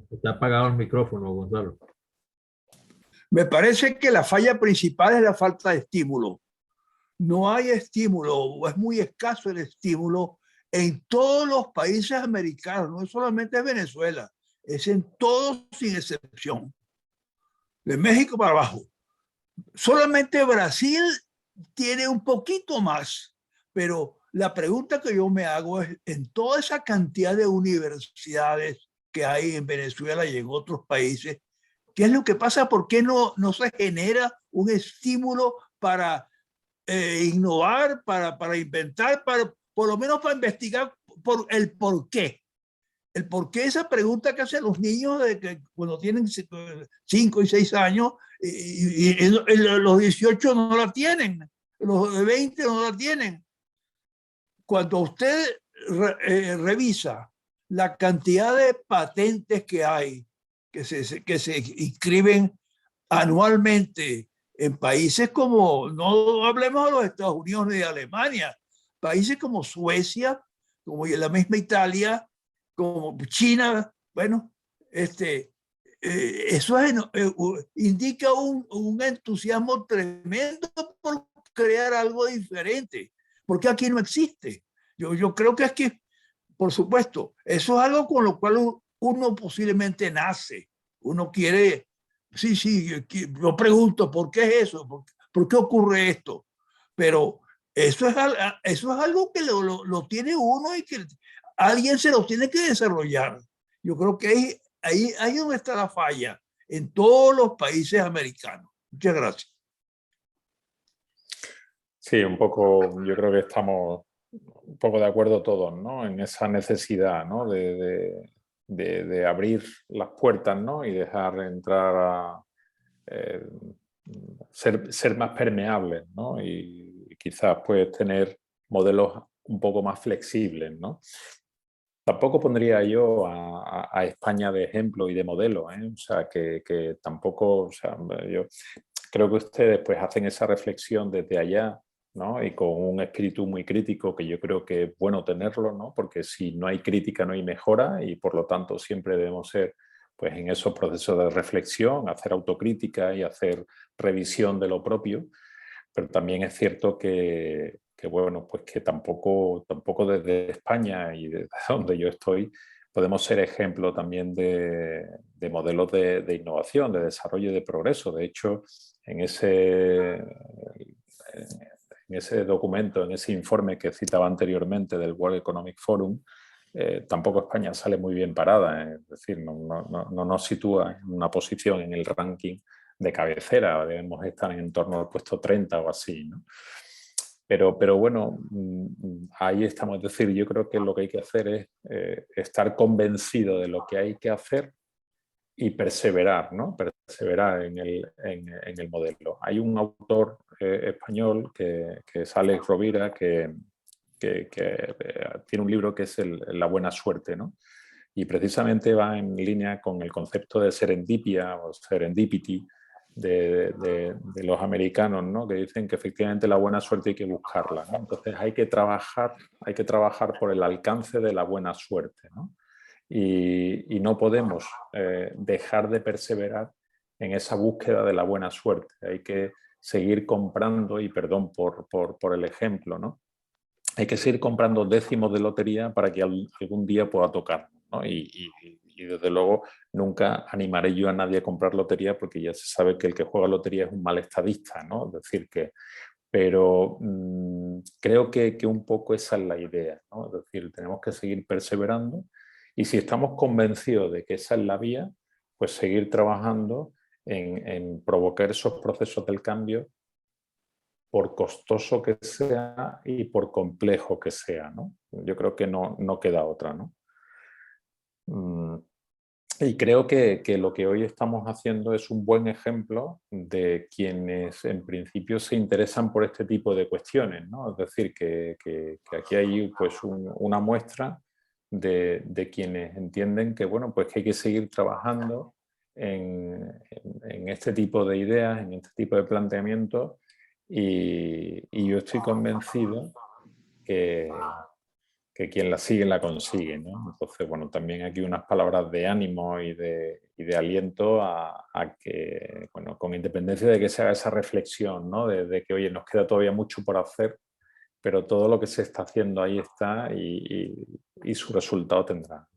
Está apagado el micrófono, Gonzalo. Me parece que la falla principal es la falta de estímulo. No hay estímulo, o es muy escaso el estímulo en todos los países americanos, no solamente en Venezuela, es en todos sin excepción. De México para abajo. Solamente Brasil tiene un poquito más, pero la pregunta que yo me hago es, en toda esa cantidad de universidades que hay en Venezuela y en otros países, ¿qué es lo que pasa? ¿Por qué no se genera un estímulo para innovar, para inventar, por lo menos para investigar por el por qué. El por qué, esa pregunta que hacen los niños de que cuando tienen 5 y 6 años y los 18 no la tienen, los 20 no la tienen. Cuando usted revisa la cantidad de patentes que hay, que se inscriben anualmente en países como, no hablemos de los Estados Unidos ni de Alemania, países como Suecia, como la misma Italia, como China, bueno, eso indica un entusiasmo tremendo por crear algo diferente, porque aquí no existe. Yo creo que es que, por supuesto, eso es algo con lo cual uno posiblemente nace. Uno quiere, sí, yo pregunto, ¿por qué es eso? ¿Por qué ocurre esto? Pero eso es algo que lo tiene uno y que alguien se lo tiene que desarrollar. Yo creo que ahí es donde está la falla en todos los países americanos. Muchas gracias. Sí, un poco, yo creo que estamos un poco de acuerdo todos, ¿no? En esa necesidad, ¿no? de abrir las puertas, ¿no? Y dejar entrar a ser más permeables, ¿no? Y quizás pues tener modelos un poco más flexibles, ¿no? Tampoco pondría yo a España de ejemplo y de modelo, ¿eh? O sea, que tampoco, o sea, yo creo que ustedes pues hacen esa reflexión desde allá, ¿no? Y con un espíritu muy crítico, que yo creo que es bueno tenerlo, ¿no? Porque si no hay crítica no hay mejora y por lo tanto siempre debemos ser pues en esos procesos de reflexión, hacer autocrítica y hacer revisión de lo propio. Pero también es cierto que bueno, pues que tampoco desde España y desde donde yo estoy podemos ser ejemplo también de modelos de innovación, de desarrollo y de progreso. De hecho, en ese documento, en ese informe que citaba anteriormente del World Economic Forum, tampoco España sale muy bien parada, es decir, no nos sitúa en una posición en el ranking de cabecera, debemos estar en torno al puesto 30 o así, ¿no? Pero bueno, ahí estamos, es decir, yo creo que lo que hay que hacer es estar convencido de lo que hay que hacer y perseverar, ¿no? Perseverar en el modelo. Hay un autor español que es Alex Rovira, que tiene un libro que es La buena suerte, ¿no? Y precisamente va en línea con el concepto de serendipia o serendipity de los americanos, ¿no? Que dicen que efectivamente la buena suerte hay que buscarla, ¿no? Entonces hay que trabajar por el alcance de la buena suerte, ¿no? Y no podemos dejar de perseverar en esa búsqueda de la buena suerte. Hay que seguir comprando, y perdón por el ejemplo, ¿no? Hay que seguir comprando décimos de lotería para que algún día pueda tocar, ¿no? Y desde luego nunca animaré yo a nadie a comprar lotería porque ya se sabe que el que juega lotería es un mal estadista, ¿no? Es decir, pero creo que un poco esa es la idea, ¿no? Es decir, tenemos que seguir perseverando y si estamos convencidos de que esa es la vía, pues seguir trabajando en provocar esos procesos del cambio por costoso que sea y por complejo que sea, ¿no? Yo creo que no queda otra, ¿no? Y creo que lo que hoy estamos haciendo es un buen ejemplo de quienes en principio se interesan por este tipo de cuestiones, ¿no? Es decir, que aquí hay pues una muestra de quienes entienden que, bueno, pues que hay que seguir trabajando en este tipo de ideas, en este tipo de planteamientos y yo estoy convencido que quien la sigue la consigue, ¿no? Entonces, bueno, también aquí unas palabras de ánimo y de aliento a que, bueno, con independencia de que se haga esa reflexión, ¿no? De que, oye, nos queda todavía mucho por hacer, pero todo lo que se está haciendo ahí está y su resultado tendrá.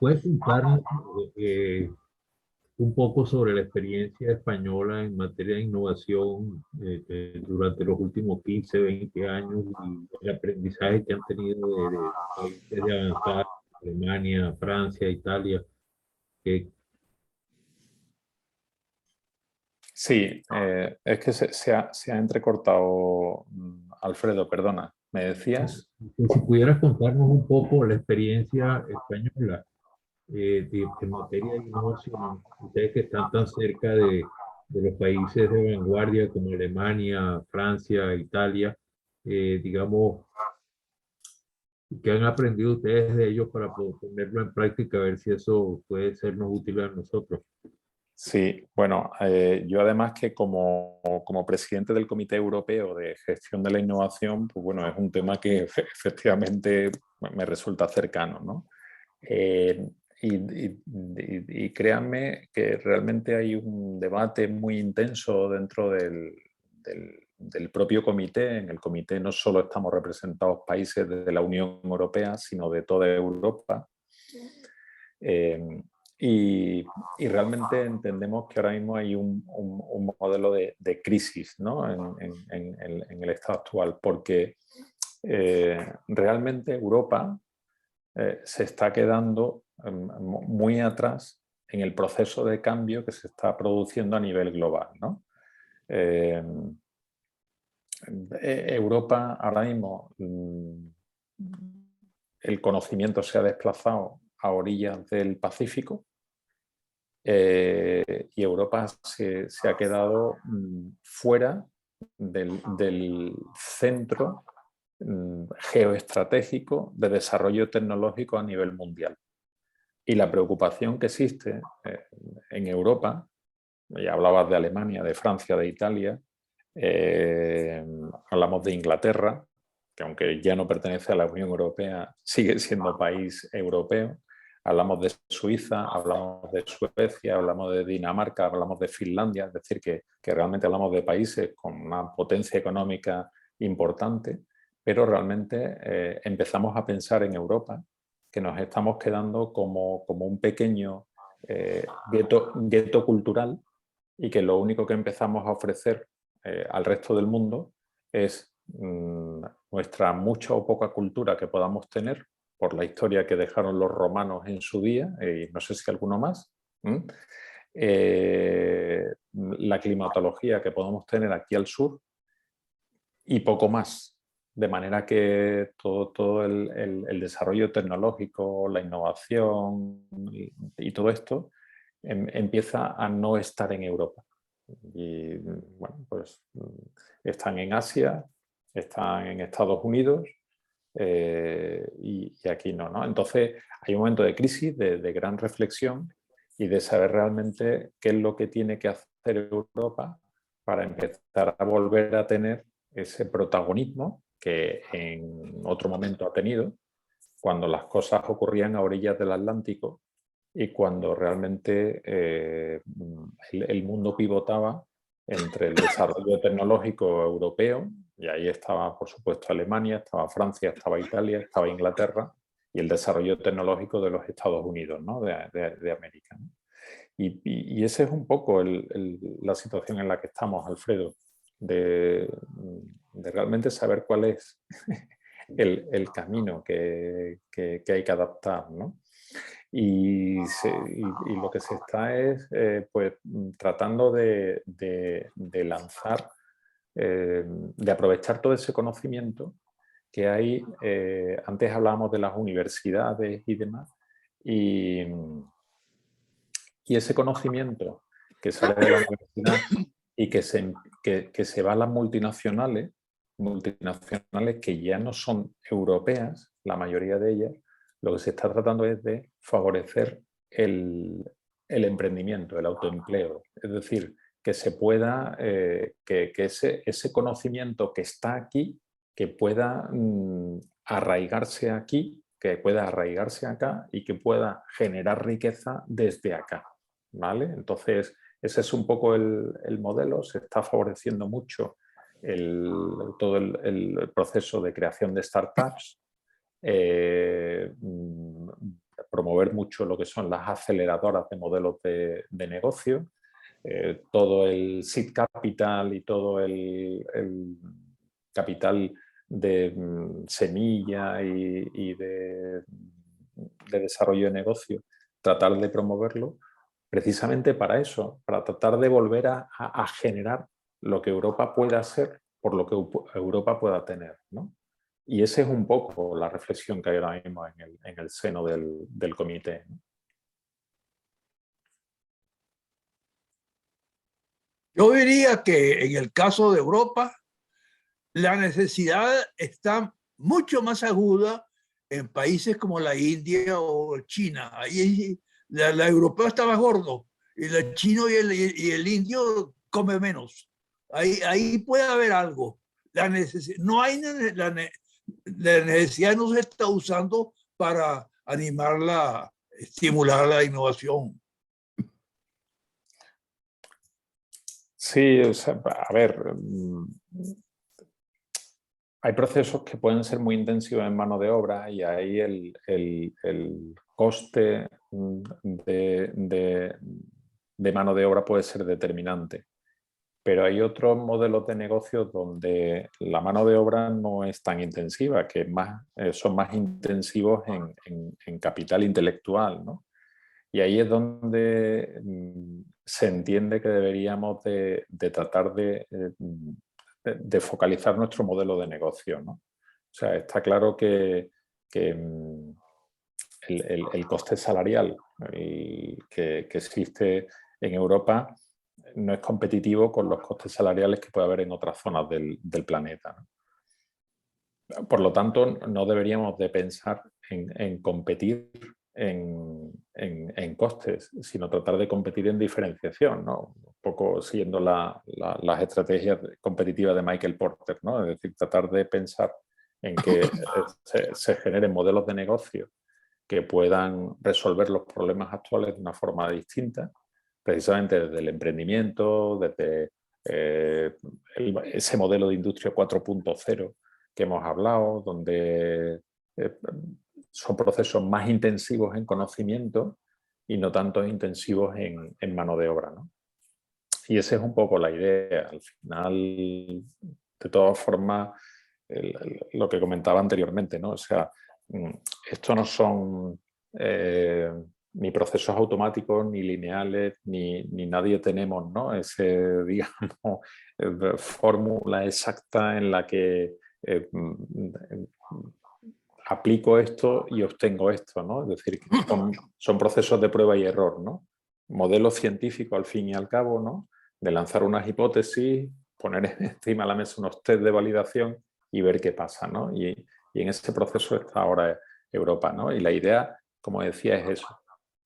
¿Puedes contarnos un poco sobre la experiencia española en materia de innovación durante los últimos 15, 20 años y el aprendizaje que han tenido de países de avanzada, Alemania, Francia, Italia? Sí, es que se ha entrecortado, Alfredo, perdona. ¿Me decías? Si pudieras contarnos un poco la experiencia española en materia de innovación, ustedes que están tan cerca de los países de vanguardia como Alemania, Francia, Italia, digamos, ¿qué han aprendido ustedes de ellos para ponerlo en práctica, a ver si eso puede sernos útil a nosotros? Sí, bueno, yo además que como presidente del Comité Europeo de Gestión de la Innovación, pues bueno, es un tema que efectivamente me resulta cercano, ¿no? Y créanme que realmente hay un debate muy intenso dentro del propio comité. En el comité no solo estamos representados países de la Unión Europea, sino de toda Europa. Y realmente entendemos que ahora mismo hay un modelo de crisis, ¿no? en el estado actual, porque realmente Europa se está quedando muy atrás en el proceso de cambio que se está produciendo a nivel global, ¿no? Europa ahora mismo, el conocimiento se ha desplazado a orillas del Pacífico, y Europa se ha quedado fuera del centro geoestratégico de desarrollo tecnológico a nivel mundial. Y la preocupación que existe en Europa, ya hablabas de Alemania, de Francia, de Italia, hablamos de Inglaterra, que aunque ya no pertenece a la Unión Europea, sigue siendo país europeo. Hablamos de Suiza, hablamos de Suecia, hablamos de Dinamarca, hablamos de Finlandia, es decir, que realmente hablamos de países con una potencia económica importante, pero realmente empezamos a pensar en Europa que nos estamos quedando como un pequeño gueto cultural, y que lo único que empezamos a ofrecer al resto del mundo es nuestra mucha o poca cultura que podamos tener por la historia que dejaron los romanos en su día, y no sé si alguno más, la climatología que podamos tener aquí al sur y poco más. De manera que todo el desarrollo tecnológico, la innovación y todo esto empieza a no estar en Europa. Y bueno, pues están en Asia, están en Estados Unidos, y aquí no. Entonces hay un momento de crisis, de gran reflexión y de saber realmente qué es lo que tiene que hacer Europa para empezar a volver a tener ese protagonismo que en otro momento ha tenido cuando las cosas ocurrían a orillas del Atlántico y cuando realmente el mundo pivotaba entre el desarrollo tecnológico europeo, y ahí estaba por supuesto Alemania, estaba Francia, estaba Italia, estaba Inglaterra, y el desarrollo tecnológico de los Estados Unidos, ¿no? de América, ¿no? Y esa es un poco la situación en la que estamos, Alfredo, de realmente saber cuál es el camino que hay que adaptar, ¿no? Y lo que se está es pues, tratando de lanzar, de aprovechar todo ese conocimiento que hay. Antes hablábamos de las universidades y demás, y ese conocimiento que sale de la universidad y que se va a las multinacionales que ya no son europeas, la mayoría de ellas, lo que se está tratando es de favorecer el emprendimiento, el autoempleo. Es decir, que se pueda, que ese conocimiento que está aquí, que pueda arraigarse aquí, que pueda arraigarse acá y que pueda generar riqueza desde acá, ¿vale? Entonces, ese es un poco el modelo. Se está favoreciendo mucho todo el proceso de creación de startups, promover mucho lo que son las aceleradoras de modelos de negocio, todo el seed capital y todo el capital de semilla y de desarrollo de negocio, tratar de promoverlo precisamente para eso, para tratar de volver a generar lo que Europa pueda ser por lo que Europa pueda tener, ¿no? Y esa es un poco la reflexión que hay ahora mismo en el seno del comité, ¿no? Yo diría que en el caso de Europa, la necesidad está mucho más aguda en países como la India o China. Ahí la europea está más gordo y el chino y el indio come menos. Ahí puede haber algo. No hay la necesidad no se está usando para animarla, estimular la innovación. Sí, o sea, a ver, hay procesos que pueden ser muy intensivos en mano de obra y ahí el coste de mano de obra puede ser determinante. Pero hay otros modelos de negocio donde la mano de obra no es tan intensiva, que son más intensivos en capital intelectual, ¿no? Y ahí es donde se entiende que deberíamos de tratar de focalizar nuestro modelo de negocio, ¿no? O sea, está claro que el coste salarial que existe en Europa no es competitivo con los costes salariales que puede haber en otras zonas del planeta, ¿no? Por lo tanto, no deberíamos de pensar en competir en costes, sino tratar de competir en diferenciación, ¿no? Un poco siguiendo las estrategias competitivas de Michael Porter, ¿no? Es decir, tratar de pensar en que se generen modelos de negocio que puedan resolver los problemas actuales de una forma distinta, precisamente desde el emprendimiento, desde ese modelo de industria 4.0 que hemos hablado, donde son procesos más intensivos en conocimiento y no tanto intensivos en mano de obra, ¿no? Y esa es un poco la idea. Al final, de todas formas, lo que comentaba anteriormente, ¿no? O sea, esto no son ni procesos automáticos, ni lineales, ni nadie tenemos, ¿no? Ese, digamos, fórmula exacta en la que aplico esto y obtengo esto, ¿no? Es decir, que son procesos de prueba y error, ¿no? Modelo científico al fin y al cabo, ¿no? De lanzar unas hipótesis, poner encima de la mesa unos test de validación y ver qué pasa, ¿no? Y en ese proceso está ahora Europa, ¿no? Y la idea, como decía, es eso,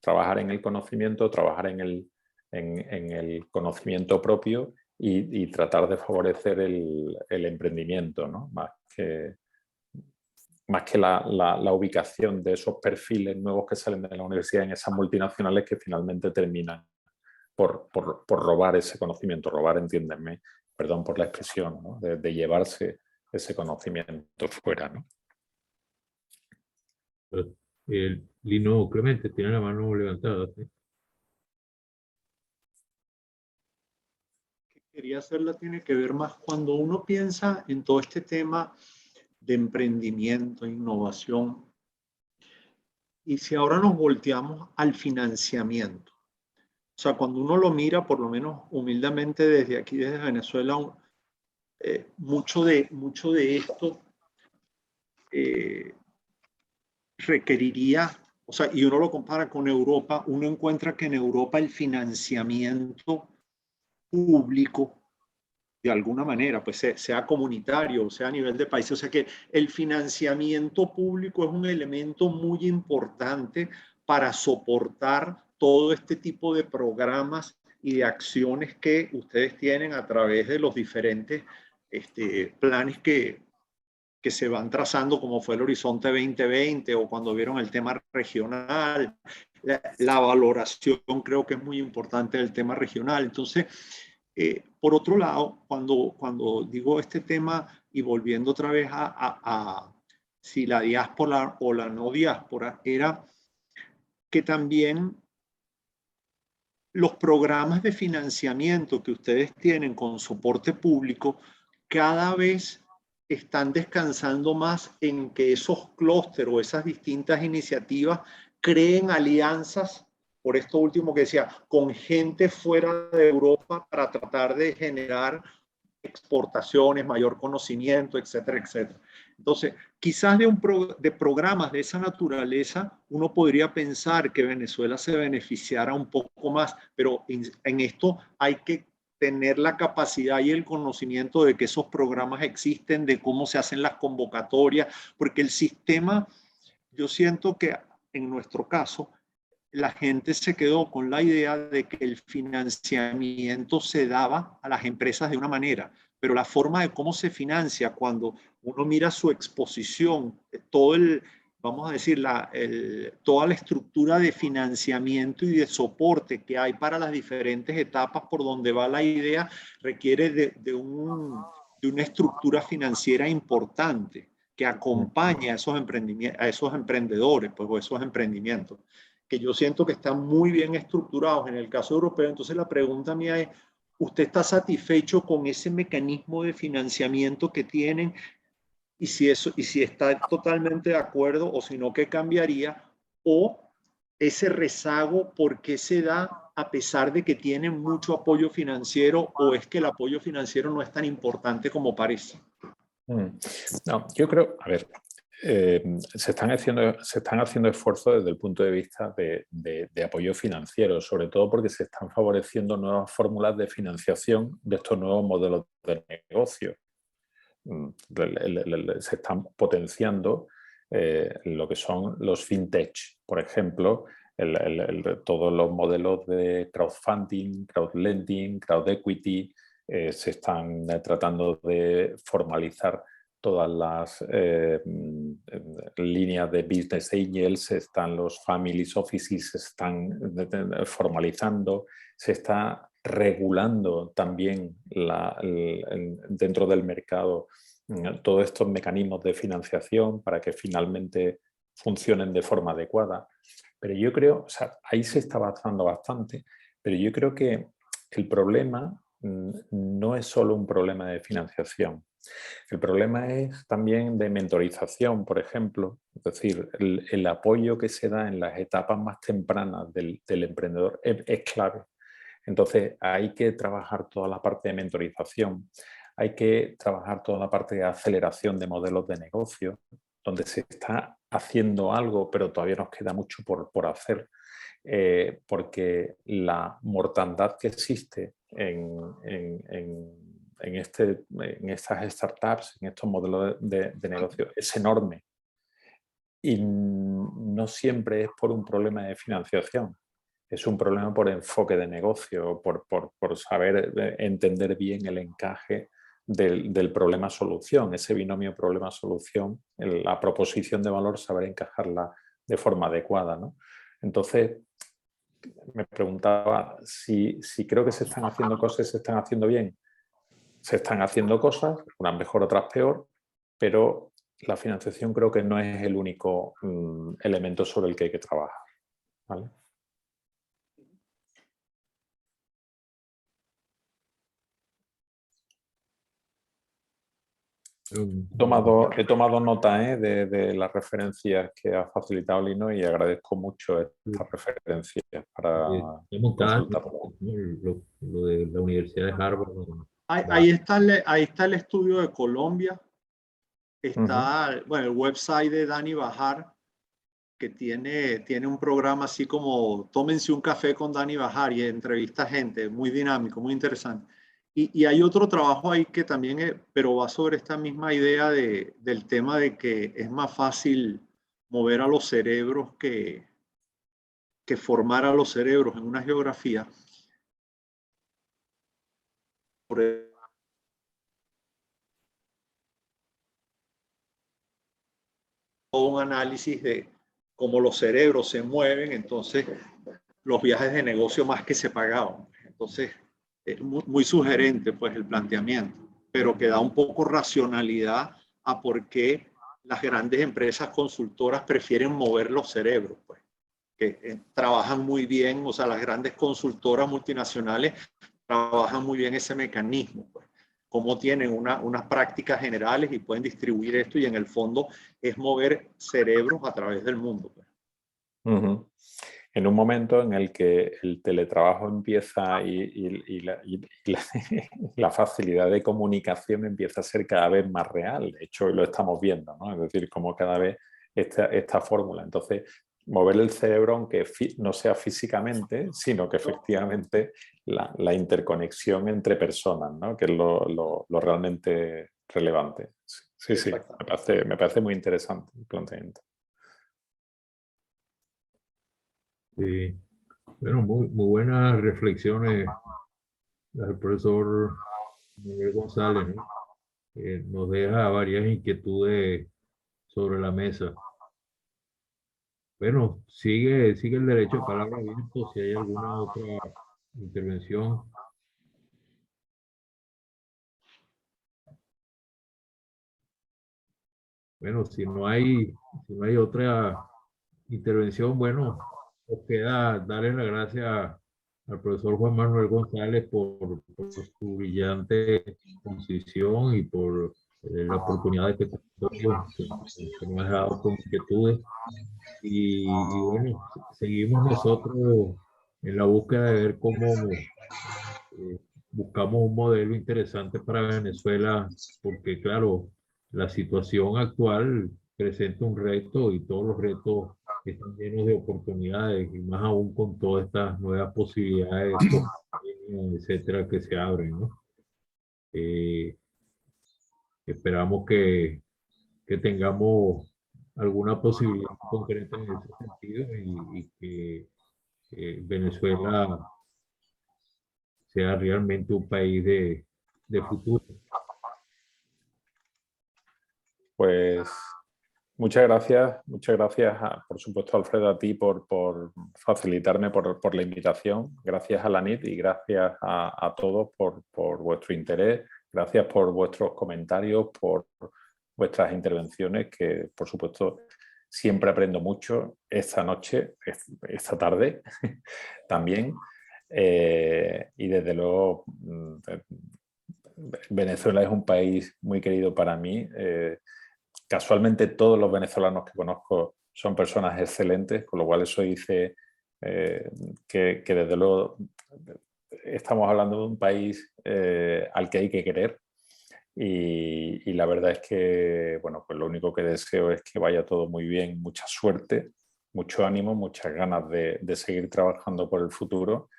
trabajar en el conocimiento, trabajar en el conocimiento propio y tratar de favorecer el emprendimiento, ¿no? Más que la ubicación de esos perfiles nuevos que salen de la universidad en esas multinacionales que finalmente terminan por robar ese conocimiento, robar, entiéndanme, perdón por la expresión, ¿no? de llevarse ese conocimiento fuera, ¿no? Lino Clemente tiene la mano levantada, ¿sí? Quería hacerla tiene que ver más cuando uno piensa en todo este tema de emprendimiento, innovación, y si ahora nos volteamos al financiamiento. O sea, cuando uno lo mira, por lo menos humildemente desde aquí, desde Venezuela, mucho de esto requeriría, o sea, y uno lo compara con Europa, uno encuentra que en Europa el financiamiento público, de alguna manera, pues sea comunitario, sea a nivel de país, o sea que el financiamiento público es un elemento muy importante para soportar todo este tipo de programas y de acciones que ustedes tienen a través de los diferentes planes que se van trazando, como fue el Horizonte 2020 o cuando vieron el tema regional. La valoración creo que es muy importante del tema regional. Entonces, por otro lado, cuando digo este tema y volviendo otra vez a si la diáspora o la no diáspora, era que también los programas de financiamiento que ustedes tienen con soporte público cada vez están descansando más en que esos clústeres o esas distintas iniciativas creen alianzas por esto último que decía, con gente fuera de Europa para tratar de generar exportaciones, mayor conocimiento, etcétera, etcétera. Entonces, quizás de programas de esa naturaleza, uno podría pensar que Venezuela se beneficiara un poco más, pero en esto hay que tener la capacidad y el conocimiento de que esos programas existen, de cómo se hacen las convocatorias, porque el sistema, yo siento que en nuestro caso, la gente se quedó con la idea de que el financiamiento se daba a las empresas de una manera, pero la forma de cómo se financia, cuando uno mira su exposición, todo el, vamos a decir, toda la estructura de financiamiento y de soporte que hay para las diferentes etapas por donde va la idea, requiere de una estructura financiera importante que acompañe a esos emprendedores, pues, o esos emprendimientos, que yo siento que están muy bien estructurados en el caso europeo. Entonces la pregunta mía es, ¿usted está satisfecho con ese mecanismo de financiamiento que tienen? Y si está totalmente de acuerdo, o si no, ¿qué cambiaría? O ese rezago, ¿por qué se da a pesar de que tienen mucho apoyo financiero, o es que el apoyo financiero no es tan importante como parece? No, yo creo, a ver, se están haciendo esfuerzos desde el punto de vista de apoyo financiero, sobre todo porque se están favoreciendo nuevas fórmulas de financiación de estos nuevos modelos de negocio. Se están potenciando lo que son los fintech, por ejemplo, todos los modelos de crowdfunding, crowdlending, crowd equity, se están tratando de formalizar todas las líneas de business angels, están los families offices, se están formalizando, se está regulando también dentro del mercado todos estos mecanismos de financiación para que finalmente funcionen de forma adecuada. Pero yo creo, o sea, ahí se está avanzando bastante, pero yo creo que el problema no es solo un problema de financiación. El problema es también de mentorización, por ejemplo. Es decir, el apoyo que se da en las etapas más tempranas del emprendedor es clave. Entonces, hay que trabajar toda la parte de mentorización, hay que trabajar toda la parte de aceleración de modelos de negocio, donde se está haciendo algo, pero todavía nos queda mucho por hacer, porque la mortandad que existe en estas startups, en estos modelos de negocio, es enorme. Y no siempre es por un problema de financiación. Es un problema por enfoque de negocio, por saber entender bien el encaje del problema-solución, ese binomio problema-solución, la proposición de valor, saber encajarla de forma adecuada, ¿no? Entonces, me preguntaba si creo que se están haciendo cosas, se están haciendo bien. Se están haciendo cosas, unas mejor, otras peor, pero la financiación creo que no es el único elemento sobre el que hay que trabajar, ¿vale? He tomado nota de las referencias que ha facilitado Lino y agradezco mucho estas referencias para consultar. Lo de la Universidad de Harvard. Ahí está el estudio de Colombia. Está, bueno, el website de Dani Bajar, que tiene un programa así como tómense un café con Dani Bajar y entrevista gente, muy dinámico, muy interesante. Y hay otro trabajo ahí que también, pero va sobre esta misma idea del tema de que es más fácil mover a los cerebros que formar a los cerebros en una geografía. Todo un análisis de cómo los cerebros se mueven, entonces los viajes de negocio más que se pagaban. Entonces, es muy sugerente pues el planteamiento, pero que da un poco racionalidad a por qué las grandes empresas consultoras prefieren mover los cerebros, pues, que trabajan muy bien, o sea, las grandes consultoras multinacionales trabajan muy bien ese mecanismo, pues, cómo tienen unas prácticas generales y pueden distribuir esto, y en el fondo es mover cerebros a través del mundo, pues. en un momento en el que el teletrabajo empieza y la facilidad de comunicación empieza a ser cada vez más real. De hecho, hoy lo estamos viendo, ¿no? Es decir, como cada vez esta fórmula. Entonces, mover el cerebro, aunque no sea físicamente, sino que efectivamente la interconexión entre personas, ¿no? Que es lo realmente relevante. Sí, sí, me parece muy interesante el planteamiento. Sí. Bueno, muy buenas reflexiones del profesor Miguel González, ¿no? Nos deja varias inquietudes sobre la mesa. Bueno, sigue el derecho de palabra abierto si hay alguna otra intervención. Bueno, si no hay otra intervención, bueno, nos queda darle las gracias al profesor Juan Manuel González por su brillante exposición y por la oportunidad de que nos ha dado con inquietudes. Y bueno, seguimos nosotros en la búsqueda de ver cómo buscamos un modelo interesante para Venezuela, porque claro, la situación actual presenta un reto y todos los retos están llenos de oportunidades, y más aún con todas estas nuevas posibilidades, etcétera, que se abren, ¿no? Esperamos que tengamos alguna posibilidad concreta en ese sentido y que Venezuela sea realmente un país de futuro. Pues muchas gracias, por supuesto, Alfredo, a ti por facilitarme, por la invitación. Gracias a la NIT y gracias a todos por vuestro interés. Gracias por vuestros comentarios, por vuestras intervenciones, que por supuesto siempre aprendo mucho esta noche, esta tarde también. Y desde luego Venezuela es un país muy querido para mí. Casualmente todos los venezolanos que conozco son personas excelentes, con lo cual eso dice que desde luego estamos hablando de un país al que hay que querer. Y la verdad es que, bueno, pues lo único que deseo es que vaya todo muy bien, mucha suerte, mucho ánimo, muchas ganas de seguir trabajando por el futuro,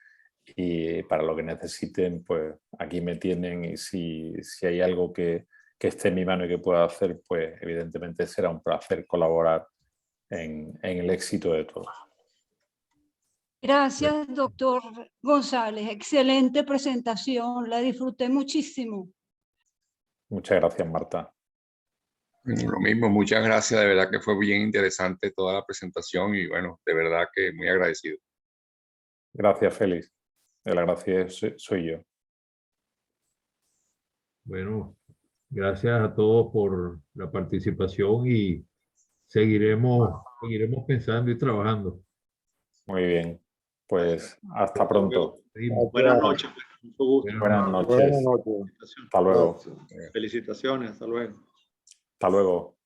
y para lo que necesiten, pues aquí me tienen, y si hay algo que esté en mi mano y que pueda hacer, pues evidentemente será un placer colaborar en el éxito de todos. Gracias, doctor González. Excelente presentación, la disfruté muchísimo. Muchas gracias, Marta. Lo mismo, muchas gracias, de verdad que fue bien interesante toda la presentación y bueno, de verdad que muy agradecido. Gracias, Félix. El agradecido soy yo. Bueno, gracias a todos por la participación y seguiremos pensando y trabajando. Muy bien. Pues hasta pronto. Buenas noches. Mucho gusto. Buenas noches. Hasta luego. Felicitaciones. Hasta luego. Hasta luego.